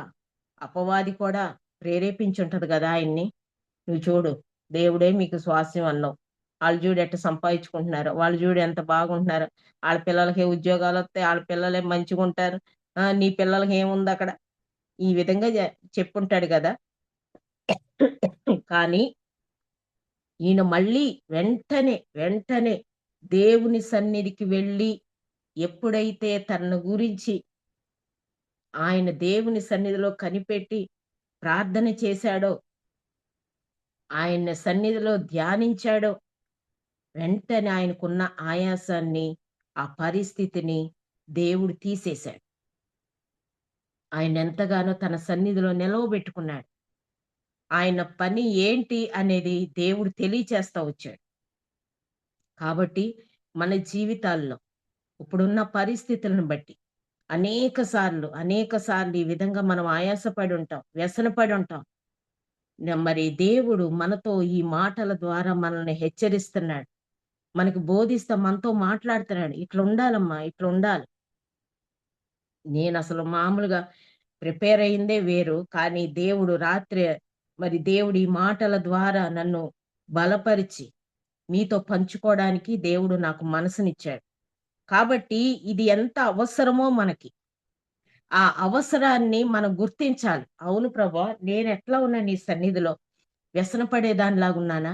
Speaker 4: అపవాది కూడా ప్రేరేపించుంటది గదా ఆయన్ని. నువ్వు చూడు దేవుడే మీకు స్వాస్థ్యం అన్నావు. ఆళ్ళు చూడు ఎట్ట సంపాదించుకుంటున్నారో, వాళ్ళు చూడు ఎంత బాగుంటున్నారో, ఆళ్ళ పిల్లలకి ఉద్యోగాలొత్తాయి, ఆళ్ళ పిల్లలే మంచిగుంటారు. నీ పిల్లలకి ఏముందక్కడ? ఈ విధంగా చెప్పుంటాడు కదా. కానీ ఈయన మళ్ళీ వెంటనే దేవుని సన్నిధికి వెళ్ళి ఎప్పుడైతే తన గురించి ఆయన దేవుని సన్నిధిలో కనిపెట్టి ప్రార్థన చేశాడో, ఆయన సన్నిధిలో ధ్యానించాడో, వెంటనే ఆయనకున్న ఆయాసాన్ని, ఆ పరిస్థితిని దేవుడు తీసేశాడు. ఆయన ఎంతగానో తన సన్నిధిలో నిలవబెట్టుకున్నాడు. ఆయన పని ఏంటి అనేది దేవుడు తెలియచేస్తా వచ్చాడు. కాబట్టి మన జీవితాల్లో ఇప్పుడున్న పరిస్థితులను బట్టి అనేక సార్లు ఈ విధంగా మనం ఆయాసపడి ఉంటాం, వ్యసనపడి ఉంటాం. మరి దేవుడు మనతో ఈ మాటల ద్వారా మనల్ని హెచ్చరిస్తున్నాడు, మనకి బోధిస్తా మనతో మాట్లాడుతున్నాడు. ఇట్లా ఉండాలమ్మా, ఇట్లా ఉండాలి. నేను అసలు మామూలుగా ప్రిపేర్ అయిందే వేరు, కానీ దేవుడు దేవుడు ఈ మాటల ద్వారా నన్ను బలపరిచి మీతో పంచుకోవడానికి దేవుడు నాకు మనసునిచ్చాడు. కాబట్టి ఇది ఎంత అవసరమో మనకి, ఆ అవసరాన్ని మనం గుర్తించాలి. అవును ప్రభా, నేను ఎట్లా ఉన్నా నీ సన్నిధిలో వ్యసనపడేదానిలాగా ఉన్నానా?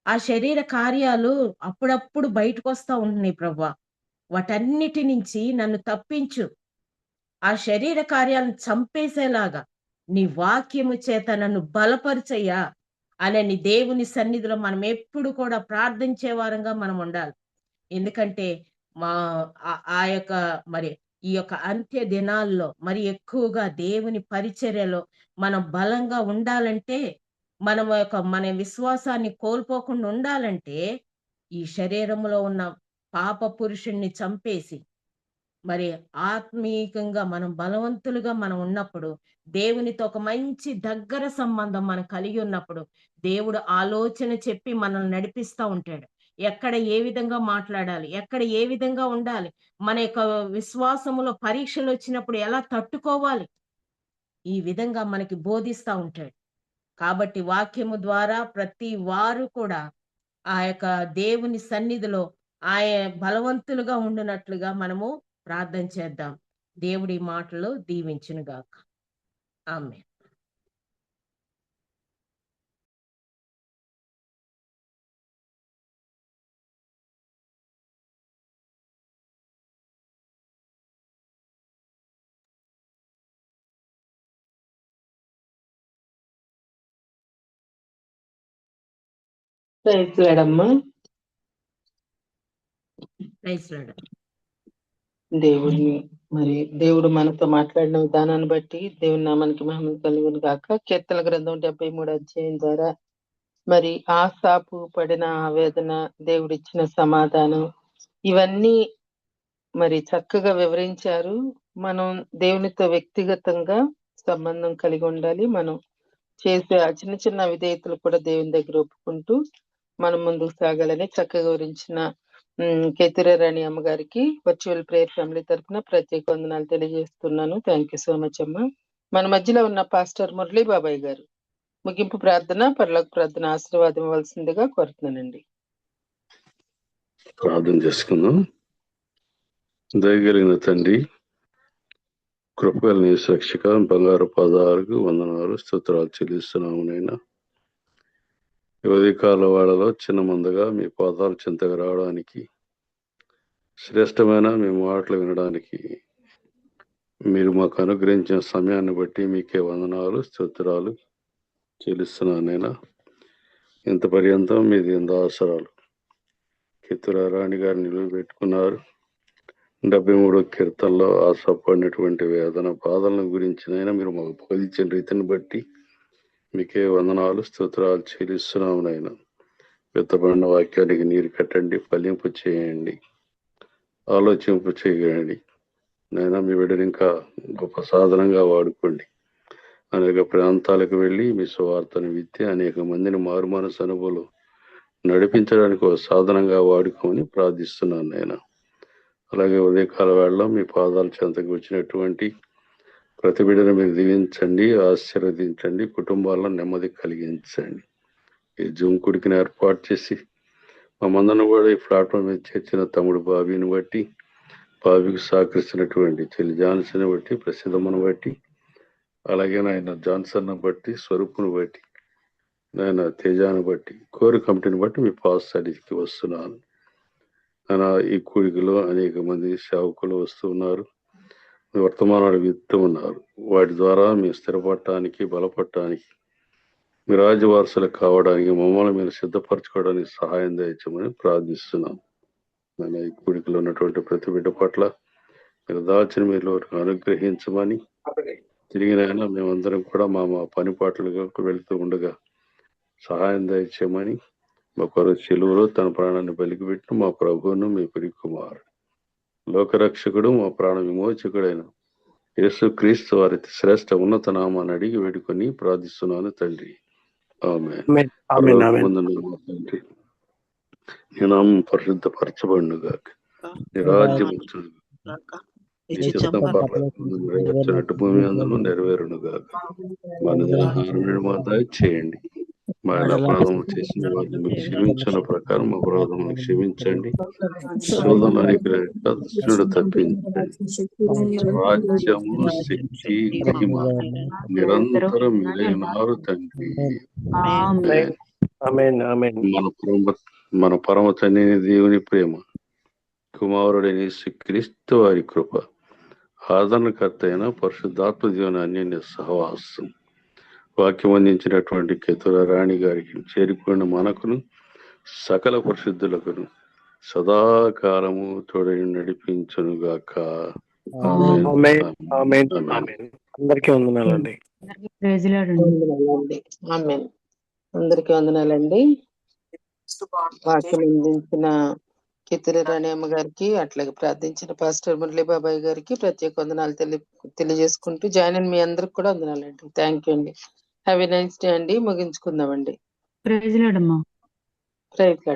Speaker 4: ఆ శరీర కార్యాలు అప్పుడప్పుడు బయటకు వస్తా ఉంటున్నాయి ప్రభా, వాటన్నిటి నుంచి నన్ను తప్పించు. ఆ శరీర కార్యాలను చంపేసేలాగా నీ వాక్యము చేత నన్ను బలపరిచయ్యా అని దేవుని సన్నిధిలో మనం ఎప్పుడు కూడా ప్రార్థించే వారంగా మనం ఉండాలి. ఎందుకంటే మా ఆ యొక్క మరి ఈ యొక్క అంత్య దినాల్లో మరి ఎక్కువగా దేవుని పరిచర్యలో మనం బలంగా ఉండాలంటే, మన విశ్వాసాన్ని కోల్పోకుండా ఉండాలంటే, ఈ శరీరంలో ఉన్న పాప పురుషుణ్ణి చంపేసి మరి ఆత్మీయంగా మనం బలవంతులుగా మనం ఉన్నప్పుడు, దేవునితో ఒక మంచి దగ్గర సంబంధం మనం కలిగి ఉన్నప్పుడు, దేవుడు ఆలోచన చెప్పి మనల్ని నడిపిస్తా ఉంటాడు. ఎక్కడ ఏ విధంగా మాట్లాడాలి, ఎక్కడ ఏ విధంగా ఉండాలి, మన యొక్క విశ్వాసములో పరీక్షలు వచ్చినప్పుడు ఎలా తట్టుకోవాలి, ఈ విధంగా మనకి బోధిస్తా ఉంటాడు. కాబట్టి వాక్యము ద్వారా ప్రతి వారు కూడా ఆ యొక్క దేవుని సన్నిధిలో బలవంతులుగా ఉండునట్లుగా మనము ప్రార్థన చేద్దాం. దేవుడి మాటలు దీవించునుగాక. Amen.
Speaker 3: Praise lord.
Speaker 4: Praise lord.
Speaker 3: దేవుడు మనతో మాట్లాడిన విధానాన్ని బట్టి దేవుని నామానికి మహిమ కలుగును గాక. కీర్తన గ్రంథం 73 అధ్యాయం ద్వారా మరి ఆసాపు పడిన ఆవేదన, దేవుడిచ్చిన సమాధానం, ఇవన్నీ మరి చక్కగా వివరించారు. మనం దేవునితో వ్యక్తిగతంగా సంబంధం కలిగి ఉండాలి. మనం చేసే ఆ చిన్న చిన్న విధేయతలు కూడా దేవుని దగ్గర ఒప్పుకుంటూ మనం ముందుకు సాగాలని చక్కగా వివరించిన కేతిరే రాణి అమ్మగారికి వర్చువల్ ప్రేయర్ ఫ్యామిలీ తరఫున ప్రత్యేక వందనాలు తెలియజేస్తున్నాను. థ్యాంక్ యూ సో మచ్ అమ్మ. మన మధ్యలో ఉన్న పాస్టర్ మురళీ బాబాయ్ గారు ముగింపు ప్రార్థన, పరలోక ప్రార్థన ఆశీర్వాదం ఇవ్వాల్సిందిగా కోరుతున్నానండి.
Speaker 5: ప్రార్థన చేసుకుందాం. దయగలిగిన తండ్రి, కృపగల రక్షక, బంగారు పాదాలకు వందనాలు, స్తోత్రాలు చెల్లిస్తున్నాము. నైనా ఉదయకాల వాళ్ళలో చిన్న మందగా మీ పాదాలు చింతగా రావడానికి, శ్రేష్టమైన మీ మాటలు వినడానికి మీరు మాకు అనుగ్రహించిన సమయాన్ని బట్టి మీకే వందనాలు, స్తోత్రాలు చెల్లిస్తున్నాను. నైనా ఇంత పర్యంతం మీది ఎంత అవసరాలు కేతిరే రాణి గారు నిలబెట్టుకున్నారు. 73 కీర్తనలో ఆశపడినటువంటి వేదన బాధలను గురించినైనా మీరు మాకు బోధించిన రీతిని బట్టి మీకే వందనాలు, స్తోత్రాలు చెల్లిస్తున్నాము. నైనా విత్తబడిన వాక్యానికి నీరు కట్టండి, ఫలింపు చేయండి, ఆలోచింపు చేయండి. నైనా మీ బిడ్డని ఇంకా గొప్ప సాధనంగా వాడుకోండి. అనేక ప్రాంతాలకు వెళ్ళి మీ సువార్తను విత్తి అనేక మందిని మారు మనసు అనుభవం నడిపించడానికి ఒక సాధనంగా వాడుకోమని ప్రార్థిస్తున్నాను. నైనా అలాగే ఉదయకాల వేళలో మీ పాదాల చెంతకు వచ్చినటువంటి ప్రతి బిడ్డను మీరు దీవించండి, ఆశీర్వదించండి, కుటుంబాల్లో నెమ్మది కలిగించండి. ఈ జూమ్ కుడికిని ఏర్పాటు చేసి మమ్మందరిని కూడా ఈ ప్లాట్ఫామ్ మీద చేర్చిన తమ్ముడు బాబీని బట్టి, బాబీకి సహకరిస్తున్నటువంటి చెల్లి జాన్సన్ బట్టి, ప్రసిద్ధమ్మను బట్టి, అలాగే నాయన జాన్సన్ బట్టి, స్వరూపును బట్టి, నాయన తేజాను బట్టి, కోర్ కమిటీని బట్టి మీ పాస్టానికి వస్తున్నాను. నాయన ఈ కూడికలో అనేక మంది సేవకులు వస్తూ ఉన్నారు, మీ వర్తమానాలు విత్తు ఉన్నారు. వాటి ద్వారా మీ స్థిరపడటానికి, బలపడటానికి, మీ రాజ్యవారసులకు కావడానికి, మమ్మల్ని మీరు సిద్ధపరచుకోవడానికి సహాయం దయచేయమని ప్రార్థిస్తున్నాం. నాయన ఈ కూడికలో ఉన్నటువంటి ప్రతి బిడ్డ పట్ల మీరు దాచిన మీరు అనుగ్రహించమని, తిరిగినైనా మేమందరం కూడా మా పని పాటలకు వెళ్తూ ఉండగా సహాయం దయచేయమని, మా కొరకు చెలువులో తన ప్రాణాన్ని బలికిపెట్టిన మా ప్రభువును, మీ ప్రియ కుమారుడు, లోకరక్షకుడు, మా ప్రాణ విమోచకుడైన యేసు క్రీస్తు వారి శ్రేష్ఠ ఉన్నత నామాన్ని అడిగి వేడుకొని ప్రార్థిస్తున్నాను తండ్రి. ఆమేన్. తండ్రి, నీ నామం పరిశుద్ధపరచబడునుగాక, నీ రాజ్యం వచ్చునుగాక, నీ చిత్తం పరలోకమందు నెరవేర్చినట్టు భూమి అందును నెరవేరునుగాక. మన ఆహారం మా దయచేయండి, మా అపరాధం చేసిన వారిని మీరు క్షమించిన ప్రకారం మా అపరాధములను క్షమించండి, శోధనకి దుష్టుడు తప్పించండి. రాజ్యము, శక్తి, మహిమ నిరంతరం మీరైనారు తండ్రి. మన పరమ తండ్రి దేవుని ప్రేమ, కుమారుడైన యేసుక్రీస్తు వారి కృప, ఆదరణకర్త అయిన పరిశుద్ధాత్మ దేవుని అన్యోన్య సహవాసం, వాక్యం అందించినటువంటి కేతుల రాణి గారికి, చేరుకున్న మనకును సకల పరిశుద్ధులకును సదాకాలము తోడై నడిపించునుగాక.
Speaker 6: అందరికీ వందనాలండి.
Speaker 3: అందరికీ వందనాలండి. వాక్యం అందించిన కితిరి రాణి అమ్మ గారికి, అట్లాగే ప్రార్థించిన పాస్టర్ మురళీ బాబాయ్ గారికి ప్రత్యేక వందనాలు తెలియజేసుకుంటూ జాయిన్ అయిన మీ అందరికి కూడా వందనాలండి. థ్యాంక్ యూ అండి. హ్యావ్ ఎ నైస్ డే అండి. ముగించుకుందామండి.
Speaker 7: ప్రైజ్ లార్డ్ అమ్మా.
Speaker 3: Praise lord.